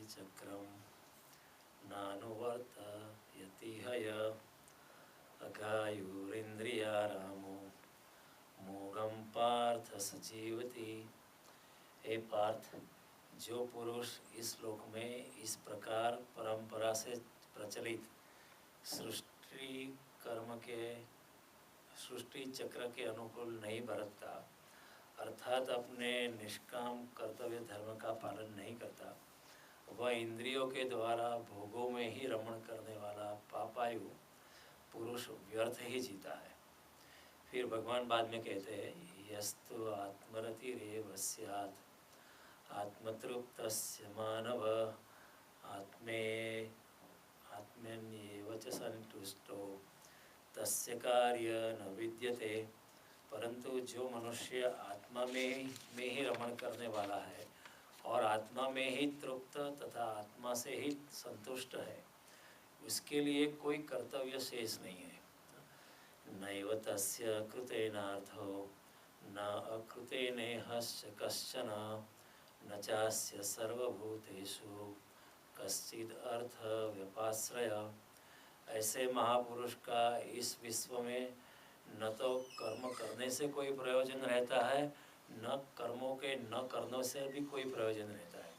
चक्रम नानुवर्तयति हय अघायुरिन्द्रियारामो मोघम पार्थ सजीवति। हे पार्थ, जो पुरुष इस लोक में इस प्रकार परंपरा से प्रचलित सृष्टि चक्र के अनुकूल नहीं बरतता, अर्थात अपने निष्काम कर्तव्य धर्म का पालन नहीं करता, वह इंद्रियों के द्वारा भोगों में ही रमण करने वाला पापायु पुरुष व्यर्थ ही जीता है। फिर भगवान बाद में कहते हैं, यस्तु आत्मरतिरेव स्यात् आत्मतृप्तस्य मानव आत्मन्येव च संतुष्टो तस्य कार्य न विद्यते। परंतु जो मनुष्य आत्मा में ही रमण करने वाला है और आत्मा में ही तृप्त तथा आत्मा से ही संतुष्ट है, उसके लिए कोई कर्तव्य शेष नहीं है। नैव तस्य कृतेनार्थो न अकृतेनेहश्च कश्चन न चास्य सर्वभूतेषु कश्चिद् अर्थ व्यपाश्रय। ऐसे महापुरुष का इस विश्व में न तो कर्म करने से कोई प्रयोजन रहता है, न कर्मों के न करने से भी कोई प्रयोजन रहता है,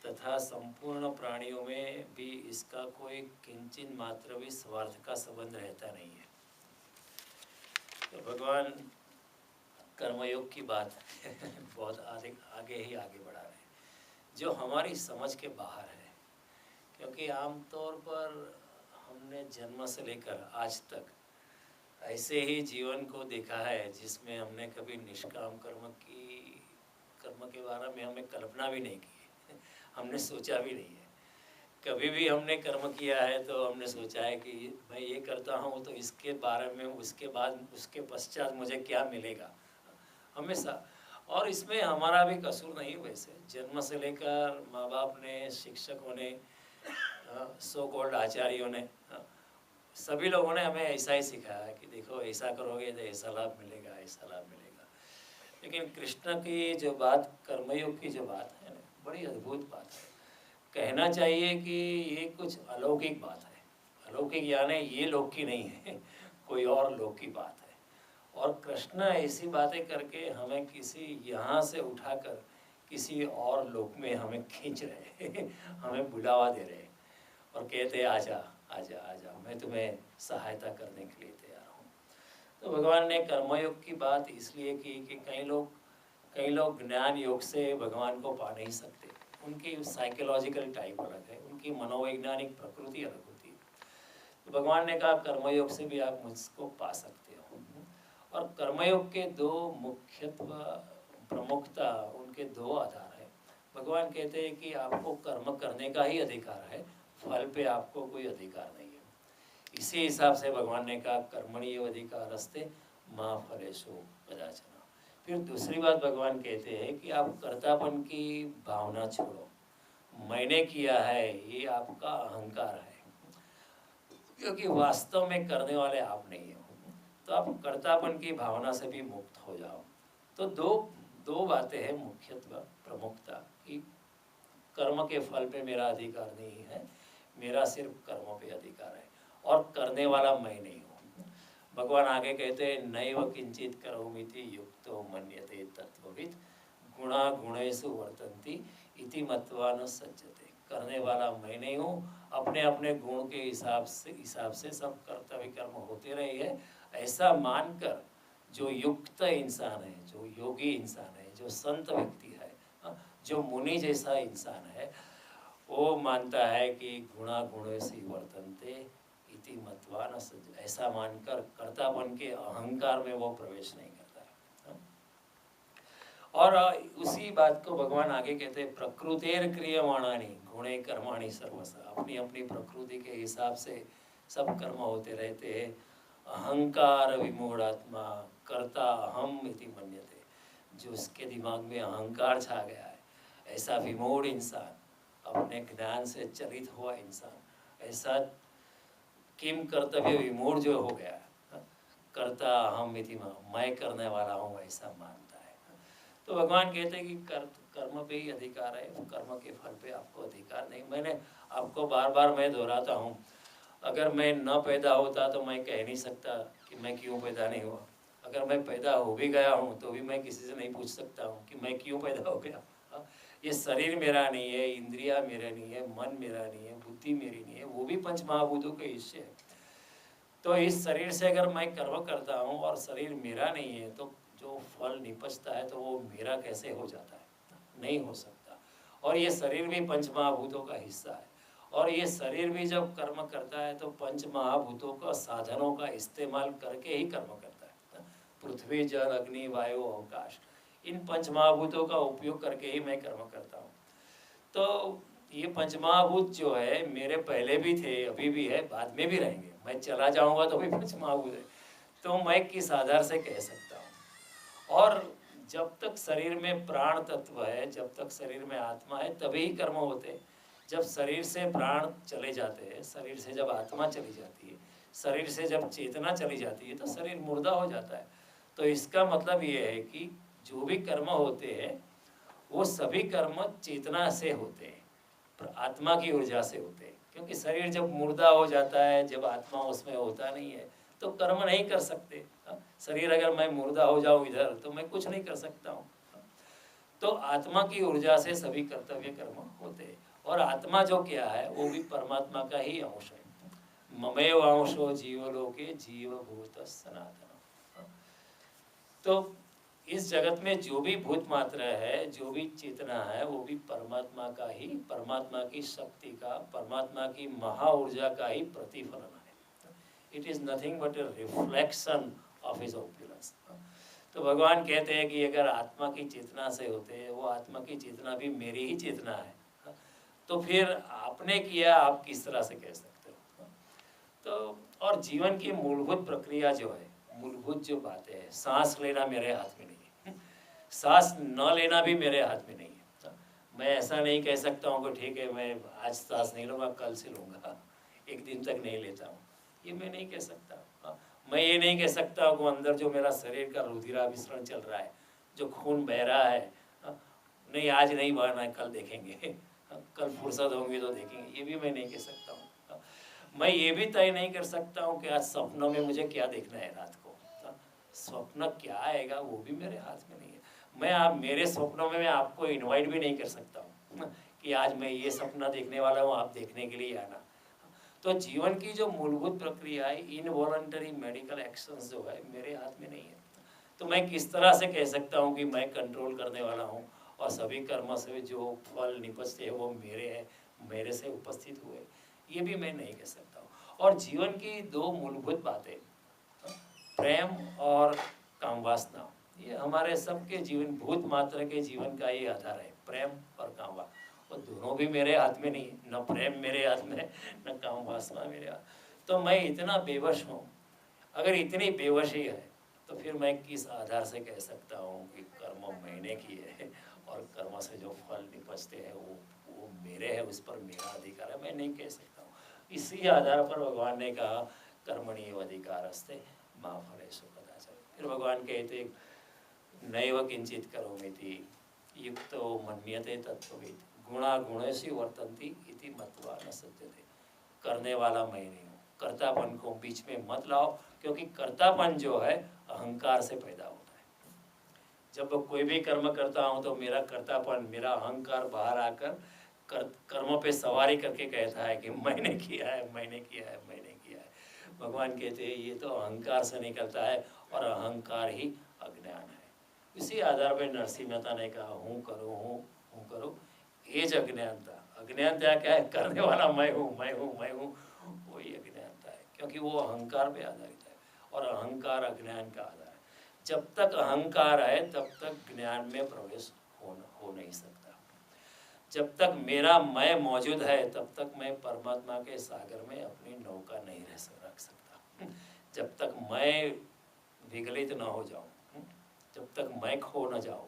तथा संपूर्ण प्राणियों में भी इसका कोई किंचित मात्र भी स्वार्थ का संबंध रहता नहीं है। तो भगवान कर्मयोग की बात बहुत आगे ही बढ़ा रहे हैं, जो हमारी समझ के बाहर है। क्योंकि आमतौर पर हमने जन्म से लेकर आज तक ऐसे ही जीवन को देखा है जिसमें हमने कभी निष्काम कर्म के बारे में हमें कल्पना भी नहीं की है, हमने सोचा भी नहीं है। कभी भी हमने कर्म किया है तो हमने सोचा है कि मैं ये करता हूँ तो इसके बारे में उसके पश्चात मुझे क्या मिलेगा, हमेशा। और इसमें हमारा भी कसूर नहीं। वैसे जन्म से लेकर माँ बाप ने, शिक्षकों ने, सो कॉल्ड आचार्यों ने, सभी लोगों ने हमें ऐसा ही सिखाया है कि देखो ऐसा करोगे तो ऐसा लाभ मिलेगा, ऐसा लाभ मिलेगा। लेकिन कृष्ण की जो बात, कर्मयोग की जो बात है ना, बड़ी अद्भुत बात है। कहना चाहिए कि ये कुछ अलौकिक बात है। अलौकिक यानी ये लोक की नहीं है, कोई और लोक की बात है। और कृष्ण ऐसी बातें करके हमें किसी यहाँ से उठाकर किसी और लोक में हमें खींच रहे हैं, हमें बुलावा दे रहे हैं और कहते हैं आजा आजा आजा, मैं तुम्हें सहायता करने के लिए तैयार हूँ। तो भगवान ने कर्मयोग की बात इसलिए की कि कई लोग ज्ञान योग से भगवान को पा नहीं सकते। उनकी साइकोलॉजिकल टाइप अलग है, उनकी मनोवैज्ञानिक प्रकृति अलग होती है। तो भगवान ने कहा कर्मयोग से भी आप मुझको पा सकते हो। और कर्मयोग के दो मुख्यत्व, प्रमुखता, उनके दो आधार है। भगवान कहते हैं कि आपको कर्म करने का ही अधिकार है, फल पे आपको कोई अधिकार नहीं है। इसी हिसाब से भगवान ने कहा कर्मण्येव अधिकारस्ते मा फलेषु कदाचन। फिर दूसरी बात भगवान कहते हैं कि आप कर्तापन की भावना छोड़ो। मैंने किया है, ये आपका अहंकार है, क्योंकि वास्तव में करने वाले आप नहीं हो। तो आप कर्तापन की भावना से भी मुक्त हो जाओ। तो दो बातें हैं मुख्यत्व, प्रमुखता, कि कर्म के फल पे मेरा अधिकार नहीं है, मेरा सिर्फ कर्मों पे अधिकार है, और करने वाला मैं नहीं हूँ। भगवान आगे कहते हैं, नैव किंचित करोमीति युक्तो मन्यते तत्ववित् गुणा गुणेषु वर्तन्ति इति मत्वा न सज्जते। करने वाला मैं नहीं हूँ, अपने अपने गुण के हिसाब से सब कर्तव्य कर्म होते रहे हैं, ऐसा मानकर जो युक्त इंसान है, जो योगी इंसान है, जो संत व्यक्ति है, जो मुनि जैसा इंसान है, वो मानता है कि गुणा गुणेषु वर्तन्ते इति मत्वा न सज्जते। ऐसा मानकर कर्तापन के अहंकार में वो प्रवेश नहीं करता है। और उसी बात को भगवान आगे कहते हैं, प्रकृतेर क्रियमाणानि गुणे कर्माणि सर्वश। अपनी अपनी प्रकृति के हिसाब से सब कर्म होते रहते हैं। अहंकार विमूढ़ात्मा कर्ता अहम इति मन्यते। जो उसके दिमाग में अहंकार छा गया है, ऐसा विमूढ़ इंसान, अपने ज्ञान से चलित हुआ इंसान, ऐसा किम कर्तव्य विमूढ़ जो हो गया, कर्ता अहम इति, मैं करने वाला हूँ, ऐसा मानता है। तो भगवान कहते हैं कि कर्म पे ही अधिकार है, कर्म के फल पे आपको अधिकार नहीं। मैंने आपको बार बार मैं दोहराता हूँ, अगर मैं न पैदा होता तो मैं कह नहीं सकता कि मैं क्यों पैदा नहीं हुआ। अगर मैं पैदा हो भी गया हूँ तो भी मैं किसी से नहीं पूछ सकता हूँ कि मैं क्यों पैदा हो गया। ये शरीर मेरा नहीं है, इंद्रिया मेरा नहीं है, मन मेरा नहीं है, बुद्धि मेरी नहीं है, वो भी पंच महाभूतों के हिस्से है। तो इस शरीर से अगर मैं कर्म करता हूँ और शरीर मेरा नहीं है तो जो फल निपजता है तो वो मेरा कैसे हो जाता है, नहीं हो सकता। और ये शरीर भी पंच महाभूतों का हिस्सा है, और ये शरीर भी जब कर्म करता है तो पंच महाभूतों का साधनों का इस्तेमाल करके ही कर्म करता है। पृथ्वी, जल, अग्नि, वायु, अवकाश, इन पंच महाभूतों का उपयोग करके ही मैं कर्म करता हूँ। तो ये पंचमहाभूत जो है मेरे पहले भी थे, अभी भी है, बाद में भी रहेंगे। मैं चला जाऊंगा तो भी पंचमहाभूत है। तो मैं किस आधार से कह सकता हूँ। और जब तक शरीर में प्राण तत्व है, जब तक शरीर में आत्मा है, तभी ही कर्म होते हैं। जब शरीर से प्राण चले जाते हैं, शरीर से जब आत्मा चली जाती है, शरीर से जब चेतना चली जाती है, तो शरीर मुर्दा हो जाता है। तो इसका मतलब ये है कि जो भी कर्म होते हैं वो सभी कर्म चेतना से होते हैं, पर आत्मा की ऊर्जा से होते हैं। क्योंकि शरीर जब मुर्दा हो जाता है, जब आत्मा उसमें होता नहीं है, तो कर्म नहीं कर सकते। शरीर अगर मैं मुर्दा हो जाऊं इधर तो मैं कुछ नहीं कर सकता हूँ। तो आत्मा की ऊर्जा से सभी कर्तव्य कर्म होते हैं। और आत्मा जो क्या है वो भी परमात्मा का ही अंश है। ममेव अंशो जीवलोके जीवभूत सनातन। तो इस जगत में जो भी भूत मात्रा है, जो भी चेतना है, वो भी परमात्मा का ही, परमात्मा की शक्ति का, परमात्मा की महा ऊर्जा का ही प्रतिफलन है। It is nothing but a reflection of his opulence. तो भगवान कहते हैं कि अगर आत्मा की चेतना से होते हैं, वो आत्मा की चेतना भी मेरी ही चेतना है, तो फिर आपने किया, आप किस तरह से कह सकते हो। तो और जीवन की मूलभूत प्रक्रिया जो है, मूलभूत जो बातें हैं, सांस लेना मेरे हाथ में नहीं है, सांस न लेना भी मेरे हाथ में नहीं है। मैं ऐसा नहीं कह सकता हूँ कि ठीक है मैं आज सांस नहीं लूँगा, कल से लूँगा, एक दिन तक नहीं लेता हूँ, ये मैं नहीं कह सकता। मैं ये नहीं कह सकता हूँ कि अंदर जो मेरा शरीर का रुधिराभिसरण चल रहा है, जो खून बह रहा है, नहीं आज नहीं बहना है, कल देखेंगे, कल फुर्सत होंगी तो देखेंगे, ये भी मैं नहीं कह सकता हूँ। मैं ये भी तय नहीं कर सकता हूँ कि आज सपनों में मुझे क्या देखना है रात को। स्वप्न क्या आएगा वो भी मेरे हाथ में नहीं है। मैं आप मेरे स्वप्नों में मैं आपको इनवाइट भी नहीं कर सकता हूँ कि आज मैं ये सपना देखने वाला हूँ, आप देखने के लिए आना। तो जीवन की जो मूलभूत प्रक्रिया है, इनवॉलंटरी मेडिकल एक्शंस जो है, मेरे हाथ में नहीं है। तो मैं किस तरह से कह सकता हूँ कि मैं कंट्रोल करने वाला हूँ और सभी कर्म से जो फल निपजते हैं वो मेरे हैं, मेरे से उपस्थित हुए, ये भी मैं नहीं कह सकता हूँ। और जीवन की दो मूलभूत बातें, प्रेम और काम वासना, ये हमारे सबके जीवन, भूत मात्र के जीवन का ये आधार है, प्रेम और काम वासना। और दोनों भी मेरे हाथ में नहीं है, न प्रेम मेरे हाथ में, न काम वासना मेरे हाथ। तो मैं इतना बेवश हूँ। अगर इतनी बेवशी है तो फिर मैं किस आधार से कह सकता हूँ कि कर्म मैंने किए और कर्म से जो फल निपजते हैं वो मेरे हैं, उस पर मेरा अधिकार है, मैं नहीं कह सकता हूँ। इसी आधार पर भगवान ने कहा कर्मण्येव अधिकारस्ते मा फलेषु कदाचन। फिर भगवान कहते नैव किंचित करोमीति युक्तो मन्यते तत्त्ववित् गुणा गुणेषु वर्तन्ति इति मत्वा न सज्जते। करने वाला मैं नहीं हूँ, कर्तापन को बीच में मत लाओ, क्योंकि कर्तापन जो है अहंकार से पैदा होता है। जब कोई भी कर्म करता हूँ तो मेरा कर्तापन, मेरा अहंकार बाहर आकर कर्मों पे सवारी करके कहता है कि मैंने किया है, मैंने किया है, मैंने किया है। भगवान कहते हैं ये तो अहंकार से निकलता है और अहंकार ही अज्ञान है। इसी आधार पर नरसिंह मेहता ने कहा हूँ करो, हूँ करो, ये ज अज्ञानता। अज्ञानता क्या है? करने वाला मैं हूँ, मैं हूँ, मैं हूँ, वही अज्ञानता है, क्योंकि वो अहंकार पे आधारित है और अहंकार अज्ञान का आधार है। जब तक अहंकार है तब तक ज्ञान में प्रवेश हो नहीं सकता। जब तक मेरा मैं मौजूद है तब तक मैं परमात्मा के सागर में अपनी नौका नहीं रख सकता। जब तक मैं विगलित न हो जाऊं, जब तक मैं खो न जाऊं,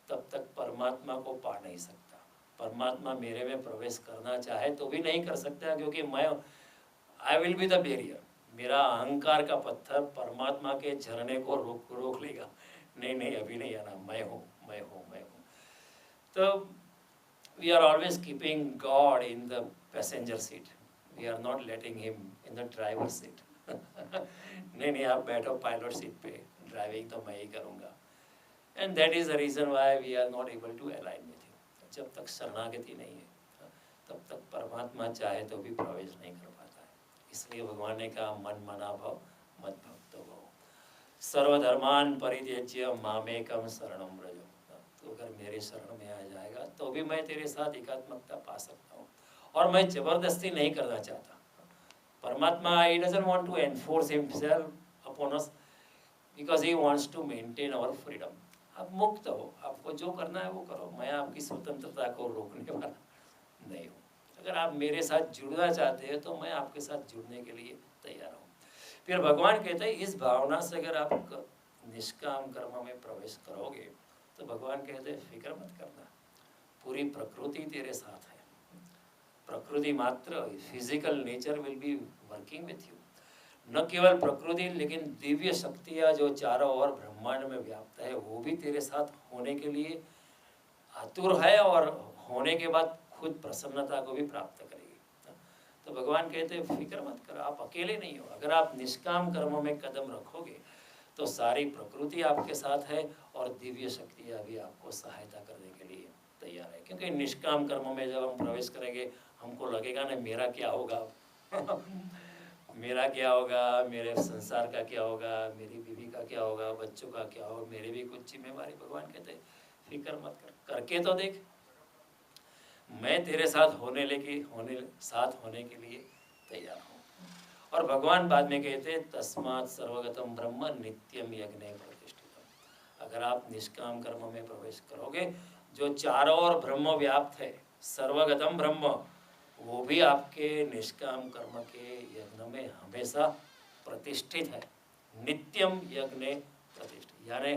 तब तक परमात्मा को पा नहीं सकता। परमात्मा मेरे में प्रवेश करना चाहे तो भी नहीं कर सकता, क्योंकि मैं आई विल बी द बैरियर। मेरा अहंकार का पत्थर परमात्मा के झरने को रोक लेगा, नहीं नहीं अभी नहीं आना, मैं हूँ मैं हूँ मैं हूँ। तो we are always keeping God in the passenger seat, we are not letting him in the driver seat. नहीं नहीं आप बैठो पायलट सीट पे, ड्राइविंग तो मैं ही करूँगा। And that is the reason why we are not able to align with him. जब तक शरणागति नहीं है तब तक परमात्मा चाहे तो भी प्रवेश नहीं कर पाता है। इसलिए भगवान ने कहा मन मना भव मत भक्तो भव, सर्वधर्मान परित्यज्य मामेकम शरणम व्रज। तो अगर मेरे शरण में आ जाएगा तो भी मैं तेरे साथ एकात्मकता पा सकता हूँ, और मैं जबरदस्ती नहीं करना चाहता। परमात्मा he doesn't want to enforce himself upon us because he wants to maintain our freedom. आप मुक्त हो, आपको जो करना है वो करो, मैं आपकी स्वतंत्रता को रोकने वाला नहीं हूँ। अगर आप मेरे साथ जुड़ना चाहते हैं तो मैं आपके साथ जुड़ने के लिए तैयार हूँ। फिर भगवान कहते हैं इस भावना से अगर आप निष्काम कर्म में प्रवेश करोगे तो भगवान कहते हैं फिक्र मत करना, पूरी प्रकृति तेरे साथ है। प्रकृति मात्र, physical nature will be working with you. न केवल प्रकृति लेकिन दिव्य शक्तियाँ जो चारों ओर ब्रह्मांड में व्याप्त है वो भी तेरे साथ होने के लिए आतुर है, और होने के बाद खुद प्रसन्नता को भी प्राप्त करेगी। तो भगवान कहते हैं फिक्र मत करो, आप अकेले नहीं हो। अगर आप निष्काम कर्मों में कदम रखोगे तो सारी प्रकृति आपके साथ है, और दिव्य शक्तियाँ भी आपको सहायता करने के लिए तैयार है। क्योंकि निष्काम कर्मों में जब हम प्रवेश करेंगे हमको लगेगा ना मेरा क्या होगा मेरा क्या होगा, मेरे संसार का क्या होगा, मेरी बीवी का क्या होगा, बच्चों का क्या होगा, मेरी भी कुछ जिम्मेवारी। भगवान कहते हैं फिक्र मत कर, करके तो देख, मैं तेरे साथ साथ होने के लिए तैयार हूँ। और भगवान बाद में कहते हैं तस्मात् सर्वगतम ब्रह्म नित्यम यज्ञे प्रतिष्ठितम। अगर आप निष्काम कर्म में प्रवेश करोगे, जो चारों ओर ब्रह्म व्याप्त है, सर्वगतम ब्रह्म, वो भी आपके निष्काम कर्म के यज्ञ में हमेशा प्रतिष्ठित है। नित्यम यज्ञ प्रतिष्ठित, यानी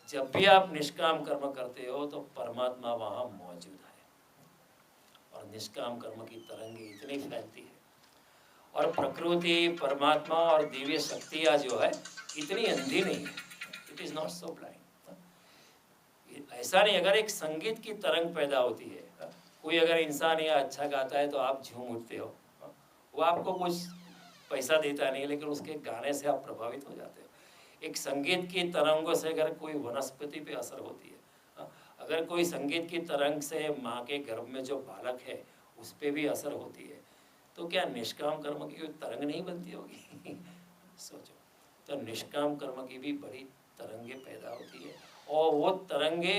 जब भी आप निष्काम कर्म करते हो तो परमात्मा वहाँ मौजूद है। और निष्काम कर्म की तरंगे इतनी फैलती है, और प्रकृति, परमात्मा और दिव्य शक्तियाँ जो है इतनी अंधी नहीं है। It is not so blind. ऐसा नहीं, अगर एक संगीत की तरंग पैदा होती है, कोई अगर इंसान या अच्छा गाता है तो आप झूम उठते हो, वो आपको कुछ पैसा देता नहीं, लेकिन उसके गाने से आप प्रभावित हो जाते हो। एक संगीत की तरंगों से अगर कोई वनस्पति पे असर होती है, अगर कोई संगीत की तरंग से माँ के गर्भ में जो बालक है उस पर भी असर होती है, तो क्या निष्काम कर्म की कोई तरंग नहीं बनती होगी सोचो। तो निष्काम कर्म की भी बड़ी तरंगे पैदा होती है, और वो तरंगे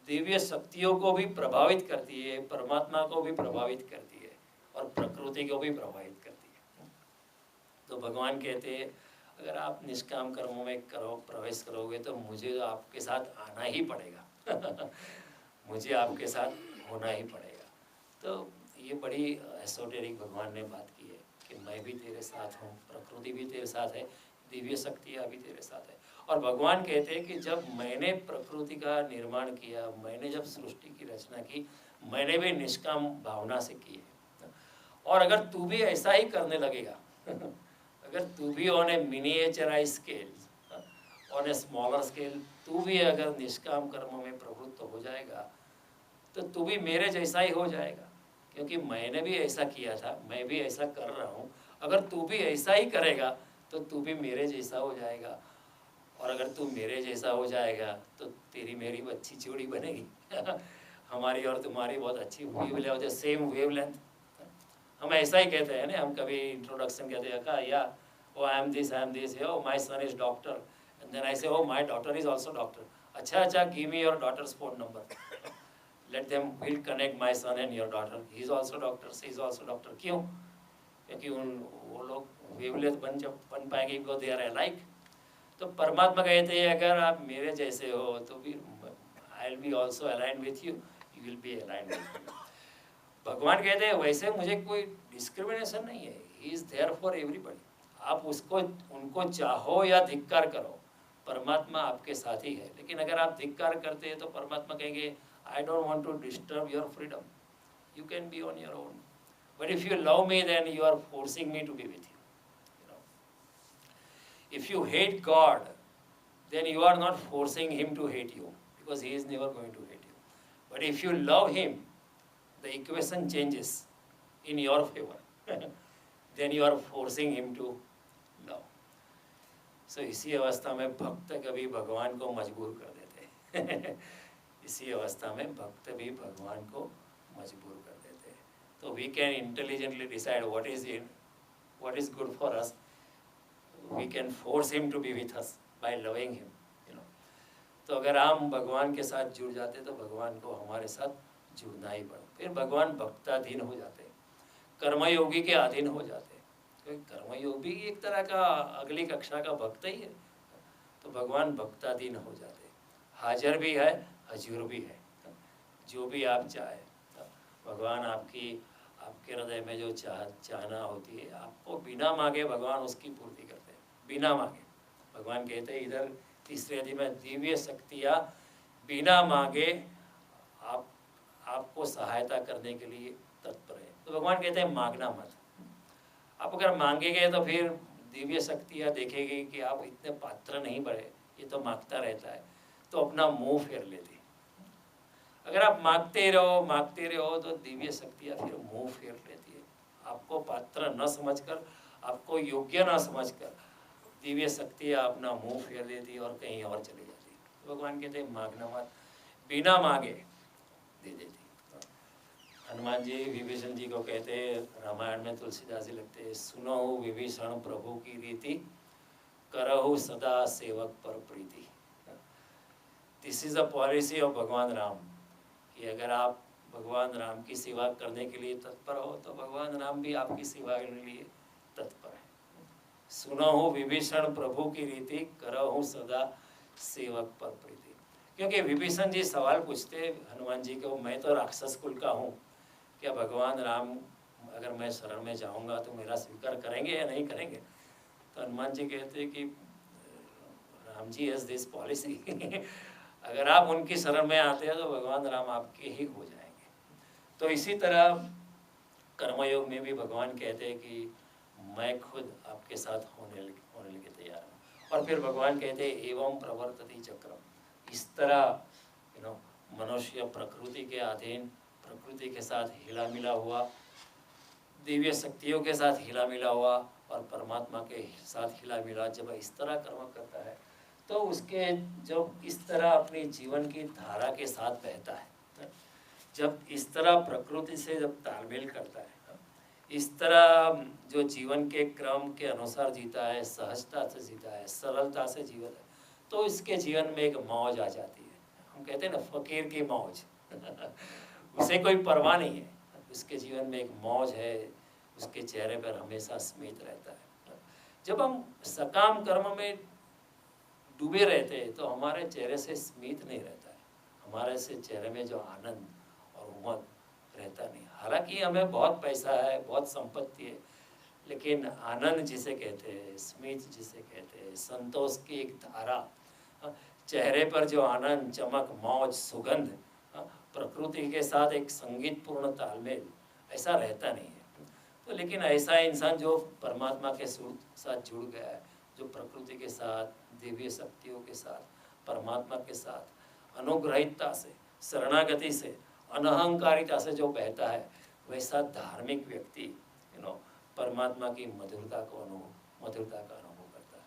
दिव्य शक्तियों को भी प्रभावित करती है, परमात्मा को भी प्रभावित करती है, और प्रकृति को भी प्रभावित करती है। तो भगवान कहते हैं अगर आप निष्काम कर्मों में प्रवेश करोगे तो मुझे आपके साथ आना ही पड़ेगा मुझे आपके साथ होना ही पड़ेगा। तो ये बड़ी एसोटेरिक भगवान ने बात की है कि मैं भी तेरे साथ हूँ, प्रकृति भी तेरे साथ है, दिव्य शक्तियाँ भी तेरे साथ है। और भगवान कहते हैं कि जब मैंने प्रकृति का निर्माण किया, मैंने जब सृष्टि की रचना की, मैंने भी निष्काम भावना से की है। और अगर तू भी ऐसा ही करने लगेगा अगर तू भी on a miniaturize scale, on a smaller scale, तू भी अगर निष्काम कर्मों में प्रवृत्त हो जाएगा तो तू भी मेरे जैसा ही हो जाएगा। क्योंकि मैंने भी ऐसा किया था, मैं भी ऐसा कर रहा हूँ। अगर तू भी ऐसा ही करेगा तो तू भी मेरे जैसा हो जाएगा, और अगर तू मेरे जैसा हो जाएगा तो तेरी मेरी अच्छी जोड़ी बनेगी हमारी और तुम्हारी बहुत अच्छी वेवलेंथ, सेम वेवलेंथ। हम ऐसा ही कहते हैं ना, हम कभी इंट्रोडक्शन कहते हैं का या oh I am this, oh my son is doctor, and then I say oh my daughter is also doctor. अच्छा give me your daughter's phone number, let them will connect my son and your daughter, he is also doctor, she is also doctor. क्यों? क्योंकि वो लोग wavelength बन पाएंगे because they are alike. तो परमात्मा कहते हैं अगर आप मेरे जैसे हो तो भी I will be also align with you, you will be align with you. भगवान कहते हैं वैसे मुझे कोई डिस्क्रिमिनेशन नहीं है, he is there for everybody. आप उनको चाहो या धिक्कार करो, परमात्मा आपके साथ ही है। लेकिन अगर आप धिक्कार करते हैं तो परमात्मा कहेंगे I don't want to disturb your freedom, you can be on your own, but if you love me then you are forcing me to be with you. If you hate God, then you are not forcing him to hate you, because he is never going to hate you. But if you love him, the equation changes in your favor. Then you are forcing him to love. So इसी अवस्था में भक्त कभी भगवान को मजबूर कर देते हैं। इसी अवस्था में भक्त भी भगवान को मजबूर कर देते हैं। तो we can intelligently decide what is good for us. We can force him to be with us by loving him, you know. तो अगर हम भगवान के साथ जुड़ जाते तो भगवान को हमारे साथ जुड़ना ही पड़ा। फिर भगवान भक्ताधीन हो जाते हैं, कर्मयोगी के अधीन हो जाते हैं, क्योंकि कर्मयोगी एक तरह का अगली कक्षा का भक्त ही है। तो भगवान भक्ताधीन हो जाते हैं, हाजिर भी है, हजूर भी है। जो भी आप चाहे, भगवान आपके हृदय में जो चाहना होती है, आपको बिना मांगे भगवान उसकी पूर्ति करते हैं, बिना मांगे। भगवान कहते हैं इधर तीसरे अध्याय में, दिव्य शक्तियाँ बिना मांगे आपको सहायता करने के लिए तत्पर है। तो भगवान कहते हैं मांगना मत। आप अगर मांगेंगे तो फिर दिव्य शक्तियाँ देखेगी कि आप इतने पात्र नहीं बढ़े, ये तो मांगता रहता है, तो अपना मुंह फेर लेती। अगर आप मांगते रहो तो दिव्य शक्तियाँ फिर मुंह फेर लेती है। आपको पात्र न समझकर, आपको योग्य न समझकर दिव्य शक्तियाँ अपना मुंह फेर लेती और कहीं और चली जाती। तो भगवान कहते हैं मांगना मत, बिना मांगे दे देती। हनुमान जी विभीषण जी को कहते हैं, रामायण में तुलसीदास जी लिखते हैं, सुनो विभीषण प्रभु की रीति, करहु सदा सेवक पर प्रीति। This is a policy of भगवान राम, कि अगर आप भगवान राम की सेवा करने के लिए तत्पर हो तो भगवान राम भी आपकी सेवा के लिए तत्पर है। सुनो विभीषण प्रभु की रीति, करहु सदा सेवक पर प्रीति। क्योंकि विभीषण जी सवाल पूछते हनुमान जी को, मैं तो राक्षस कुल का हूँ, क्या भगवान राम अगर मैं शरण में जाऊँगा तो मेरा स्वीकार करेंगे या नहीं करेंगे? तो हनुमान जी कहते हैं कि Ram ji has this policy अगर आप उनकी शरण में आते हैं तो भगवान राम आपके ही हो जाएंगे। तो इसी तरह कर्मयोग में भी भगवान कहते हैं कि मैं खुद आपके साथ होने के तैयार हूँ। और फिर भगवान कहते हैं एवं प्रवर्तति चक्रम। इस तरह मनुष्य प्रकृति के अधीन, प्रकृति के साथ हिला मिला हुआ, दिव्य शक्तियों के साथ हिला मिला हुआ और परमात्मा के साथ हिला मिला जब इस तरह कर्म करता है तो उसके जब इस तरह अपनी जीवन की धारा के साथ बहता है, जब इस तरह प्रकृति से जब तालमेल करता है, इस तरह जो जीवन के क्रम के अनुसार जीता है, सहजता से जीता है, सरलता से जीवन है, तो इसके जीवन में एक मौज आ जाती है। हम कहते हैं ना फकीर की मौज उसे कोई परवाह नहीं है, उसके जीवन में एक मौज है, उसके चेहरे पर हमेशा स्मित रहता है। जब हम सकाम कर्म में डूबे रहते हैं तो हमारे चेहरे से स्मित नहीं रहता है, हमारे से चेहरे में जो आनंद और उमंग रहता नहीं। हालांकि हमें बहुत पैसा है, बहुत संपत्ति है, लेकिन आनंद जिसे कहते हैं, स्मित जिसे कहते हैं, संतोष की एक धारा, चेहरे पर जो आनंद, चमक, मौज, सुगंध, प्रकृति के साथ एक संगीतपूर्ण तालमेल, ऐसा रहता नहीं है। तो लेकिन ऐसा इंसान जो परमात्मा के साथ जुड़ गया है, जो प्रकृति के साथ, दिव्य शक्तियों के साथ, परमात्मा के साथ अनुग्रहितता से, शरणागति से, अनहंकारिता से जो बहता है, वैसा धार्मिक व्यक्ति परमात्मा की मधुरता का अनुभव करता है।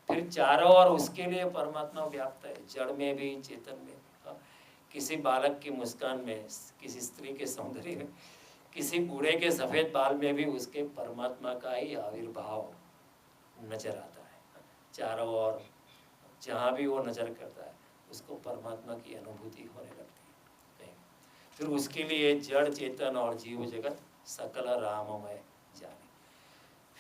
फिर चारों ओर उसके लिए परमात्मा व्याप्त है, जड़ में भी, चेतन में भी। किसी बालक की मुस्कान में, किसी स्त्री के सौंदर्य में, किसी बूढ़े के सफ़ेद बाल में भी उसके परमात्मा का ही आविर्भाव नजर आता है। चारों ओर जहाँ भी वो नजर करता है उसको परमात्मा की अनुभूति होने लगती है। फिर उसके लिए जड़, चेतन और जीव जगत सकल राममय जाने।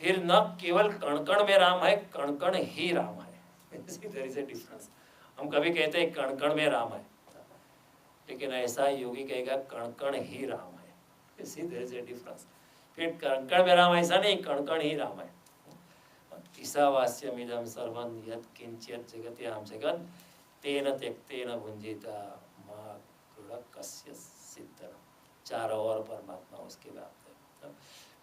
फिर न केवल कण कण में राम है, कण कण ही राम है। There is a difference. हम कभी कहते हैं कण कण में राम है, लेकिन ऐसा योगी कहेगा कण कण ही राम है। There is a difference. फिर कण कण में राम ऐसा नहीं, कण कण ही राम है। ईशावास्यमिदं सर्वं यत् किंचित् जगत्यां जगत् तेन त्यक्तेन भुंजिता मा कृण कस्य सिद्धं। चारों ओर परमात्मा उसके व्याप्त है।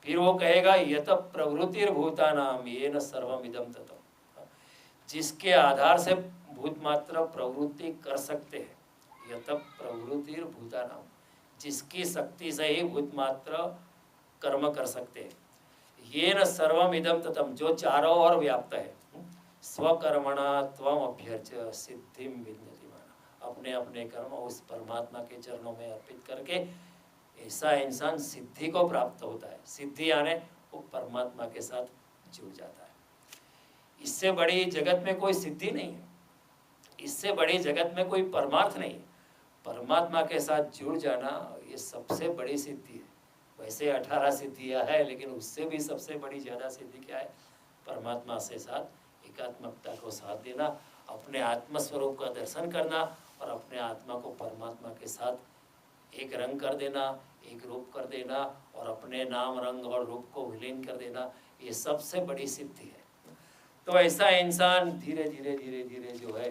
फिर वो कहेगा यत प्रवृत्तिर्भूतानां येन सर्वमिदं ततम्। जिसके आधार से भूत मात्र प्रवृत्ति कर सकते हैं, यत प्रवृत्ति भूतानाम, जिसकी शक्ति से ही भूत मात्र कर्म कर सकते हैं। ये न सर्वम इदम ततम, जो चारों ओर व्याप्त है, स्वकर्मणा त्वम अभ्यर्च्य सिद्धिम विन्दति माना, अपने अपने कर्म उस परमात्मा के चरणों में अर्पित करके ऐसा इंसान सिद्धि को प्राप्त होता है। सिद्धि आने वो परमात्मा के साथ जुड़ जाता है। इससे बड़ी जगत में कोई सिद्धि नहीं है, इससे बड़ी जगत में कोई परमार्थ नहीं है। परमात्मा के साथ जुड़ जाना ये सबसे बड़ी सिद्धि है। वैसे 18 सिद्धियां है, लेकिन उससे भी सबसे बड़ी ज़्यादा सिद्धि क्या है? परमात्मा से साथ एकात्मकता को साथ देना, अपने आत्मस्वरूप का दर्शन करना और अपने आत्मा को परमात्मा के साथ एक रंग कर देना, एक रूप कर देना और अपने नाम रंग और रूप को विलीन कर देना, ये सबसे बड़ी सिद्धि है। तो ऐसा इंसान धीरे धीरे धीरे धीरे जो है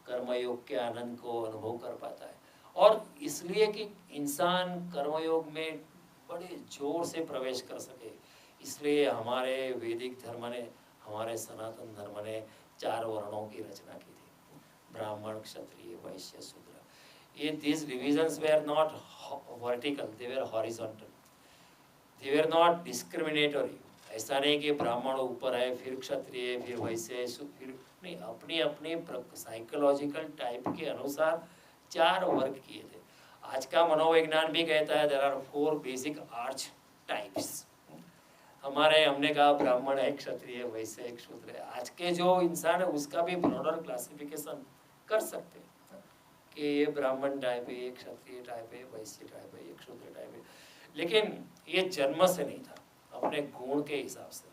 कर्मयोग के आनंद को अनुभव कर पाता है। और इसलिए कि इंसान कर्मयोग में बड़े जोर से प्रवेश कर सके, इसलिए हमारे वैदिक धर्म ने, हमारे सनातन धर्म ने 4 वर्णों की रचना की थी, ब्राह्मण, क्षत्रिय, वैश्य, शूद्र। ये these divisions were not vertical, they were horizontal, they were not discriminatory। ऐसा नहीं कि ब्राह्मण ऊपर है, फिर क्षत्रिय, फिर वैश्य, फिर नहीं, अपनी अपनी साइकोलॉजिकल टाइप के अनुसार 4 वर्ग किए थे। आज का मनोविज्ञान भी कहता है there are 4 basic archetypes. हमने कहा ब्राह्मण है, क्षत्रिय, वैश्य, एक शूद्र है। आज के जो इंसान है उसका भी ब्रॉडर क्लासिफिकेशन कर सकते हैं कि ये ब्राह्मण टाइप है, ये क्षत्रिय टाइप है, वैश्य टाइप है, एक शूद्र टाइप है। लेकिन ये जन्म से नहीं था, अपने गुण के हिसाब से,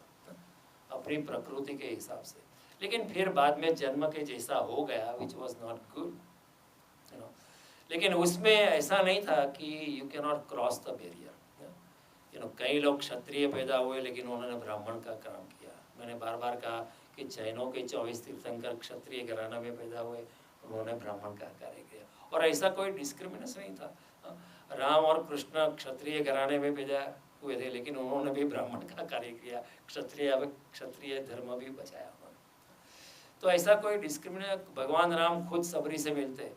अपनी प्रकृति के हिसाब से। लेकिन फिर बाद में जन्म के जैसा हो गया, which was not good, you know. लेकिन उसमें ऐसा नहीं था कि you can not cross the barrier, you know. कई लोग क्षत्रिय पैदा हुए लेकिन उन्होंने ब्राह्मण का काम किया। मैंने बार बार कहा कि जैनों के 24 तीर्थंकर क्षत्रिय घराना में पैदा हुए, उन्होंने ब्राह्मण का कार्य किया, और ऐसा कोई डिस्क्रिमिनेशन नहीं था। राम और कृष्ण क्षत्रिय घराने में पैदा हुए थे, लेकिन उन्होंने भी ब्राह्मण का कार्य किया, क्षत्रिय धर्म भी बचाया उन्होंने। तो ऐसा कोई डिस्क्रिमिनेशन, भगवान राम खुद सबरी से मिलते,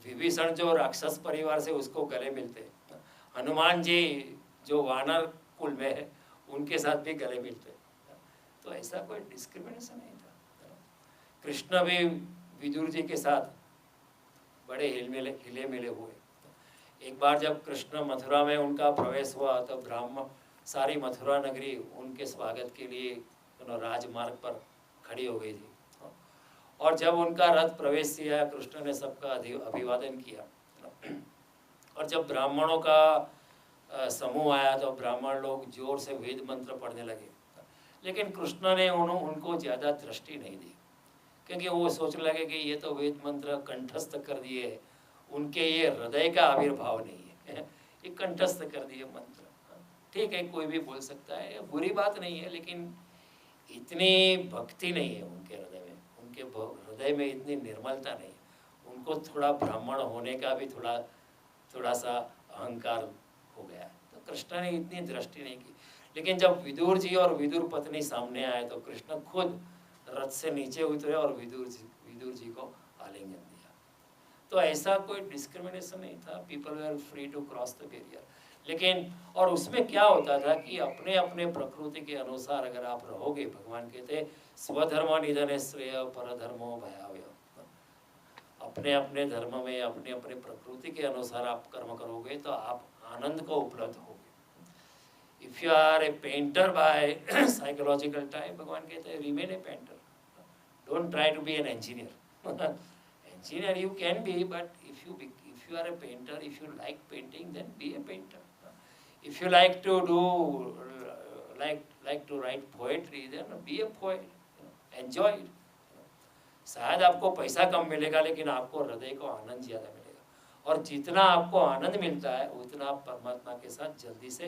विभीषण जो राक्षस परिवार से उसको गले मिलते, हनुमान जी जो वानर कुल में है उनके साथ भी गले मिलते। तो ऐसा कोई डिस्क्रिमिनेशन नहीं था। कृष्ण भी विदुर जी के साथ बड़े हिले मिले हुए। एक बार जब कृष्ण मथुरा में उनका प्रवेश हुआ तो सारी मथुरा नगरी उनके स्वागत के लिए राजमार्ग पर खड़ी हो गई थी। और जब उनका रथ प्रवेश किया, कृष्ण ने सबका अभिवादन किया। और जब ब्राह्मणों का समूह आया तो ब्राह्मण लोग जोर से वेद मंत्र पढ़ने लगे, लेकिन कृष्ण ने उनको ज़्यादा दृष्टि नहीं दी, क्योंकि वो सोचने लगे कि ये तो वेद मंत्र कंठस्थ कर दिए, उनके ये हृदय का आविर्भाव नहीं है, ये कंठस्थ कर दिए मंत्र। ठीक है, कोई भी बोल सकता है, बुरी बात नहीं है, लेकिन इतनी भक्ति नहीं है उनके हृदय में, उनके हृदय में इतनी निर्मलता नहीं है। उनको थोड़ा ब्राह्मण होने का भी थोड़ा सा अहंकार हो गया। तो कृष्ण ने इतनी दृष्टि नहीं की। लेकिन जब विदुर जी और विदुर पत्नी सामने आए तो कृष्ण खुद रथ से नीचे उतरे और विदुर जी को आलिंगन दिया। तो ऐसा कोई डिस्क्रिमिनेशन नहीं था, people were free to cross the barrier. लेकिन और उसमें क्या होता था कि अपने अपने प्रकृति के अनुसार अगर आप रहोगे, भगवान कहते स्वधर्म निधने श्रेय परधर्मो भयावह। अपने अपने धर्म में अपने अपने प्रकृति के अनुसार आप कर्म करोगे तो आप आनंद को उपलब्ध होगे। If you are a painter by psychological type, भगवान कहते हैं remain a painter, don't try to be an engineer. Engineer you can be, but if you are a painter, if you like painting, then be a painter. If you like to write poetry, then be a poet, enjoy it. शायद आपको पैसा कम मिलेगा, लेकिन आपको हृदय को आनंद ज़्यादा मिलेगा, और जितना आपको आनंद मिलता है उतना आप परमात्मा के साथ जल्दी से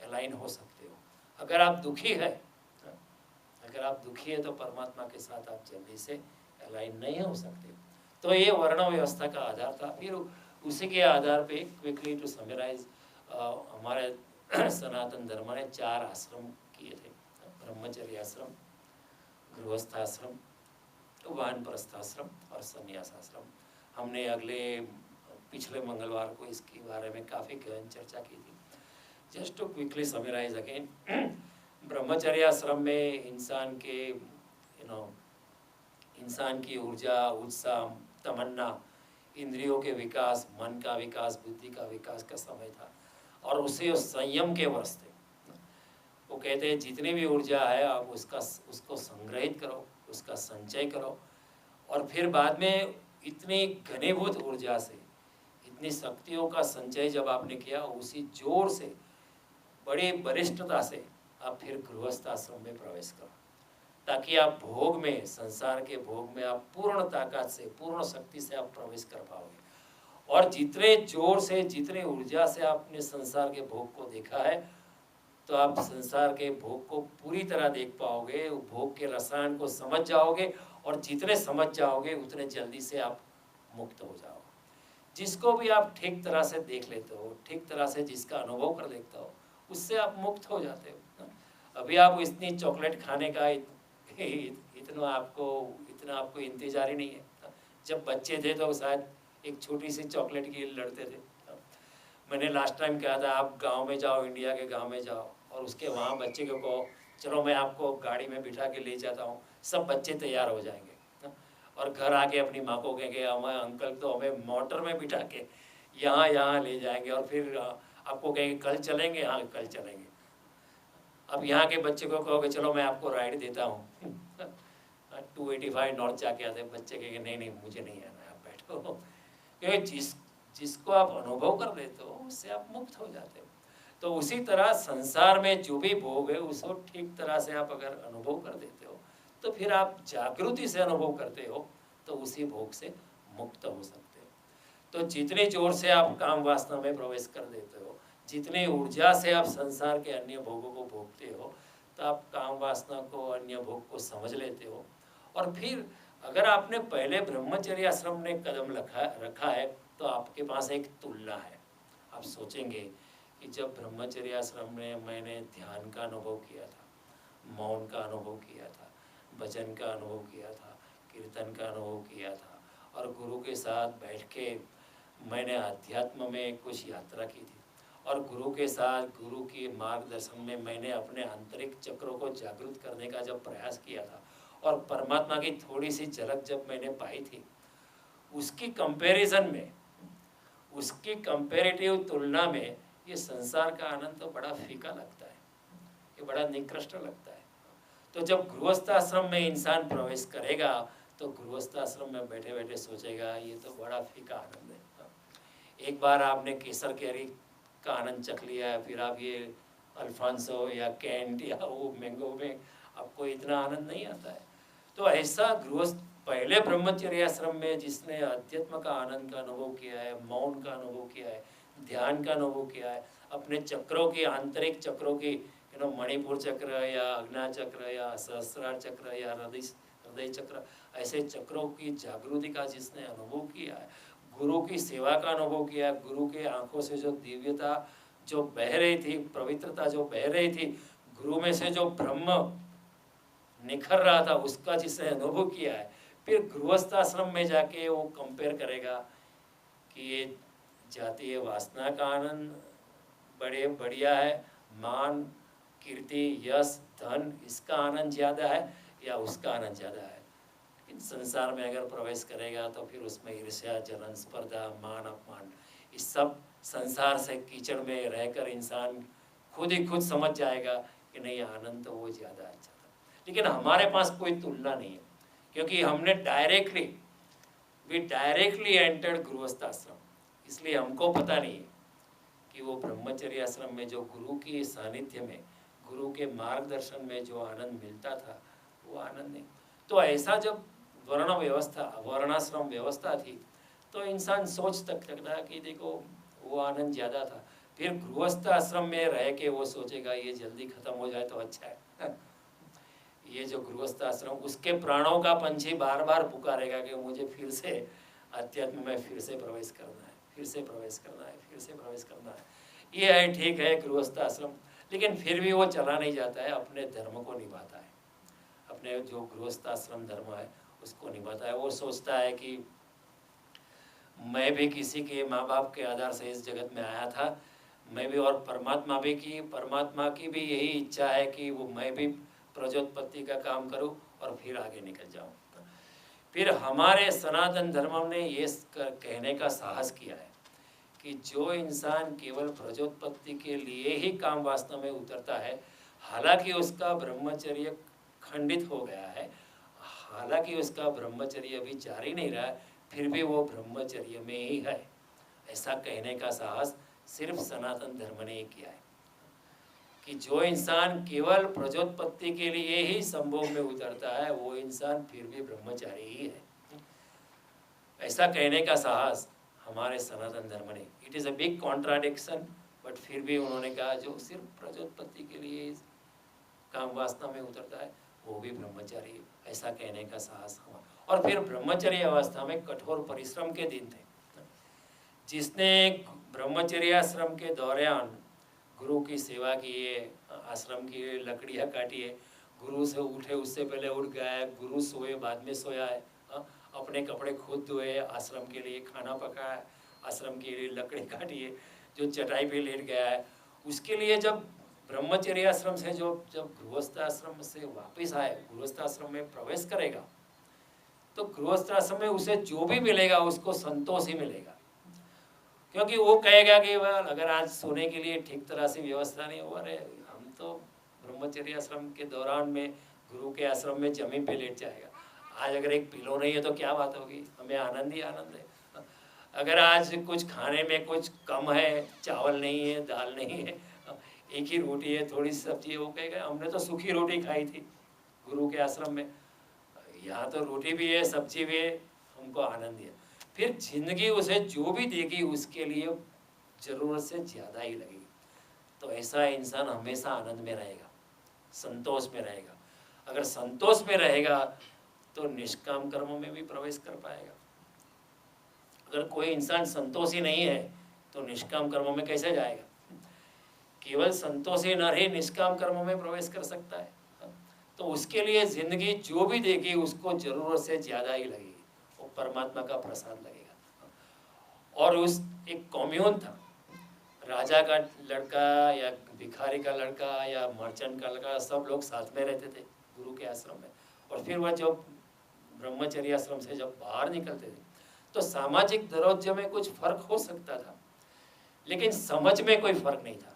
अलाइन हो सकते हो। अगर आप दुखी है तो परमात्मा के साथ आप जल्दी से अलाइन नहीं हो सकते। तो ये वर्ण व्यवस्था का आधार था। फिर उसी के आधार पे क्विकली टू समराइज, हमारे सनातन धर्म ने 4 आश्रम किए थे, ब्रह्मचर्य आश्रम, गृहस्थ आश्रम वानप्रस्थाश्रम और संन्यासाश्रम। हमने पिछले मंगलवार को इसके बारे में काफ़ी गहन चर्चा की थी। Just to quickly summarize again, ब्रह्मचर्य आश्रम में इंसान की ऊर्जा, उत्साह, तमन्ना, इंद्रियों के विकास, मन का विकास, बुद्धि का विकास का समय था और उसे संयम के वर्ष थे। वो कहते हैं जितनी भी ऊर्जा है आप उसको संग्रहित करो, उसका संचय करो और फिर बाद में इतनी घनीभूत ऊर्जा से, इतनी शक्तियों का संचय जब आपने किया, उसी जोर से, बड़ी वरिष्ठता से आप फिर गृहस्थ आश्रम में प्रवेश करो, ताकि आप भोग में, संसार के भोग में आप पूर्ण ताकत से, पूर्ण शक्ति से आप प्रवेश कर पाओगे। और जितने जोर से, जितनी ऊर्जा से आपने संसार के भोग को देखा है, तो आप संसार के भोग को पूरी तरह देख पाओगे, भोग के रसायन को समझ जाओगे और जितने समझ जाओगे उतने जल्दी से आप मुक्त हो जाओगे। जिसको भी आप ठीक तरह से देख लेते हो, ठीक तरह से जिसका अनुभव कर लेते हो, उससे आप मुक्त हो जाते हो। अभी आप इतनी चॉकलेट खाने का इतना आपको इंतजार ही नहीं है। जब बच्चे थे तो शायद एक छोटी सी चॉकलेट के लिए लड़ते थे। मैंने लास्ट टाइम कहा था आप गांव में जाओ, इंडिया के गांव में जाओ और उसके वहाँ बच्चे को कहो चलो मैं आपको गाड़ी में बिठा के ले जाता हूँ, सब बच्चे तैयार हो जाएंगे और घर आके अपनी माँ को कहेंगे हमारे अंकल तो हमें मोटर में बिठा के यहाँ ले जाएंगे और फिर आपको कहेंगे कल चलेंगे, हाँ कल चलेंगे। अब यहाँ के बच्चे को कहोगे चलो मैं आपको राइड देता हूँ 285 नॉर्थ जाके आते, बच्चे कहेंगे नहीं मुझे नहीं आना, आप बैठो। क्योंकि जिसको आप अनुभव कर लेते हो उससे आप मुक्त हो जाते हो। तो उसी तरह संसार में जो भी भोग है उसको ठीक तरह से आप अगर अनुभव कर देते हो तो फिर आप जागृति से अनुभव करते हो तो उसी भोग से मुक्त हो सकते हो। तो जितनी जोर से आप काम वासना में प्रवेश कर देते हो, जितनी ऊर्जा से आप संसार के अन्य भोगों को भोगते हो, तो आप काम वासना को, अन्य भोग को समझ लेते हो। और फिर अगर आपने पहले ब्रह्मचर्य आश्रम में कदम रखा है तो आपके पास एक तुलना है। आप सोचेंगे कि जब ब्रह्मचर्य आश्रम में मैंने ध्यान का अनुभव किया था, मौन का अनुभव किया था, भजन का अनुभव किया था, कीर्तन का अनुभव किया था और गुरु के साथ बैठ के मैंने अध्यात्म में कुछ यात्रा की थी और गुरु के साथ, गुरु के मार्गदर्शन में मैंने अपने आंतरिक चक्रों को जागृत करने का जब प्रयास किया था और परमात्मा की थोड़ी सी झलक जब मैंने पाई थी, उसकी कंपैरिजन में, उसकी कंपैरेटिव तुलना में ये संसार का आनंद तो बड़ा फीका लगता है, ये बड़ा निकृष्ट लगता है। तो जब गृहस्थ आश्रम में इंसान प्रवेश करेगा तो गृहस्थ आश्रम में बैठे बैठे सोचेगा ये तो बड़ा फीका आनंद है। एक बार आपने केसर कैरी का आनंद चख लिया है, फिर आप ये अल्फांसो या कैंट या वो मैंगो में आपको इतना आनंद नहीं आता है। तो ऐसा गृहस्थ पहले ब्रह्मचर्य आश्रम में जिसने अध्यात्म का आनंद का अनुभव किया है, मौन का अनुभव किया है, ध्यान का अनुभव किया है, अपने चक्रों की, आंतरिक चक्रों की, मणिपुर चक्र या अग्ना चक्र या सहस्रार चक्र या हृदय चक्र, ऐसे चक्रों की जागृति का जिसने अनुभव किया है, गुरु की सेवा का अनुभव किया है, गुरु के आंखों से जो दिव्यता जो बह रही थी, पवित्रता जो बह रही थी, गुरु में से जो ब्रह्म निखर रहा था, उसका जिसने अनुभव किया है, फिर गृहस्थ आश्रम में जाके वो कंपेयर करेगा कि ये जातीय वासना का आनंद बड़े बढ़िया है, मान, कीर्ति, यश, धन, इसका आनंद ज़्यादा है या उसका आनंद ज़्यादा है। लेकिन संसार में अगर प्रवेश करेगा तो फिर उसमें ईर्ष्या, जलन, स्पर्धा, मान, अपमान, इस सब संसार से कीचड़ में रहकर इंसान खुद ही खुद समझ जाएगा कि नहीं, आनंद तो वो ज़्यादा अच्छा था। लेकिन हमारे पास कोई तुलना नहीं है, क्योंकि हमने डायरेक्टली एंटर्ड गृहस्थ आश्रम, इसलिए हमको पता नहीं है कि वो ब्रह्मचर्य आश्रम में जो गुरु के सानिध्य में, गुरु के मार्गदर्शन में जो आनंद मिलता था वो आनंद नहीं। तो ऐसा जब वर्णाश्रम व्यवस्था थी तो इंसान सोच सकता कि देखो वो आनंद ज़्यादा था। फिर गृहस्थ आश्रम में रह के वो सोचेगा ये जल्दी खत्म हो जाए तो अच्छा है ये जो गृहस्थ आश्रम, उसके प्राणों का पंछी बार बार पुकारेगा कि मुझे फिर से अध्यात्म में फिर से प्रवेश करना है, फिर से प्रवेश करना है, फिर से प्रवेश करना है। ये है, ठीक है गृहस्थ आश्रम, लेकिन फिर भी वो चला नहीं जाता है, अपने धर्म को निभाता है, अपने जो गृहस्थ आश्रम धर्म है उसको निभाता है। वो सोचता है कि मैं भी किसी के माँ बाप के आधार से इस जगत में आया था, मैं भी, और परमात्मा की भी यही इच्छा है कि वो मैं भी प्रजोत्पत्ति का काम करूं और फिर आगे निकल जाऊं। फिर हमारे सनातन धर्म ने ये कहने का साहस किया है कि जो इंसान केवल प्रजोत्पत्ति के लिए ही काम वास्तव में उतरता है, हालांकि उसका ब्रह्मचर्य खंडित हो गया है, हालांकि उसका ब्रह्मचर्य अभी जारी नहीं रहा है, फिर भी वो ब्रह्मचर्य में ही है, ऐसा कहने का साहस सिर्फ सनातन धर्म ने किया है कि जो इंसान केवल प्रजोत्पत्ति के लिए ही संभोग में उतरता है, वो इंसान फिर भी ब्रह्मचारी ही है, ऐसा कहने का साहस हमारे सनातन धर्म ने। It is a big contradiction, but फिर भी उन्होंने कहा जो सिर्फ प्रजोत्पत्ति के लिए काम वासना में उतरता है वो भी ब्रह्मचारी है, ऐसा कहने का साहस हमारा। और फिर ब्रह्मचर्य अवस्था में कठोर परिश्रम के दिन थे। जिसने ब्रह्मचर्याश्रम के दौरान गुरु की सेवा की है, आश्रम की लकड़ियाँ काटी है, गुरु से उठे उससे पहले उठ गया है, गुरु सोए बाद में सोया है, अपने कपड़े खुद धोए, आश्रम के लिए खाना पकाया, आश्रम के लिए लकड़ी काटी है, जो चटाई पे लेट गया है, उसके लिए जब ब्रह्मचर्य आश्रम से जब गृहस्थाश्रम से वापस आए, गृहस्थाश्रम में प्रवेश करेगा, तो गृहस्थाश्रम में उसे जो भी मिलेगा उसको संतोष ही मिलेगा, क्योंकि वो कहेगा कि वह अगर आज सोने के लिए ठीक तरह से व्यवस्था नहीं हुआ, अरे हम तो ब्रह्मचर्य आश्रम के दौरान में गुरु के आश्रम में जमीन पे लेट जाएगा, आज अगर एक पिलो नहीं है तो क्या बात होगी, हमें आनंद ही आनंद है। अगर आज कुछ खाने में कुछ कम है, चावल नहीं है, दाल नहीं है, एक ही रोटी है, थोड़ी सी सब्जी है, वो कहेगा हमने तो सूखी रोटी खाई थी गुरु के आश्रम में, यहाँ तो रोटी भी है, सब्जी भी है, हमको आनंद है। फिर जिंदगी उसे जो भी देगी उसके लिए जरूरत से ज़्यादा ही लगेगी। तो ऐसा इंसान हमेशा आनंद में रहेगा, संतोष में रहेगा। अगर संतोष में रहेगा तो निष्काम कर्मों में भी प्रवेश कर पाएगा। अगर कोई इंसान संतोषी नहीं है तो निष्काम कर्मों में कैसे जाएगा? केवल संतोषी न ही निष्काम कर्मों में प्रवेश कर सकता है। तो उसके लिए जिंदगी जो भी देगी उसको जरूरत से ज़्यादा ही लगेगी, वो परमात्मा का प्रसाद लगेगा। और उस एक कॉम्यून था, राजा का लड़का या भिखारी का लड़का या मर्चेंट का लड़का, सब लोग साथ में रहते थे गुरु के आश्रम में। और फिर वह जब ब्रह्मचर्य आश्रम से जब बाहर निकलते थे तो सामाजिक दरज्जे में कुछ फर्क हो सकता था, लेकिन समझ में कोई फर्क नहीं था।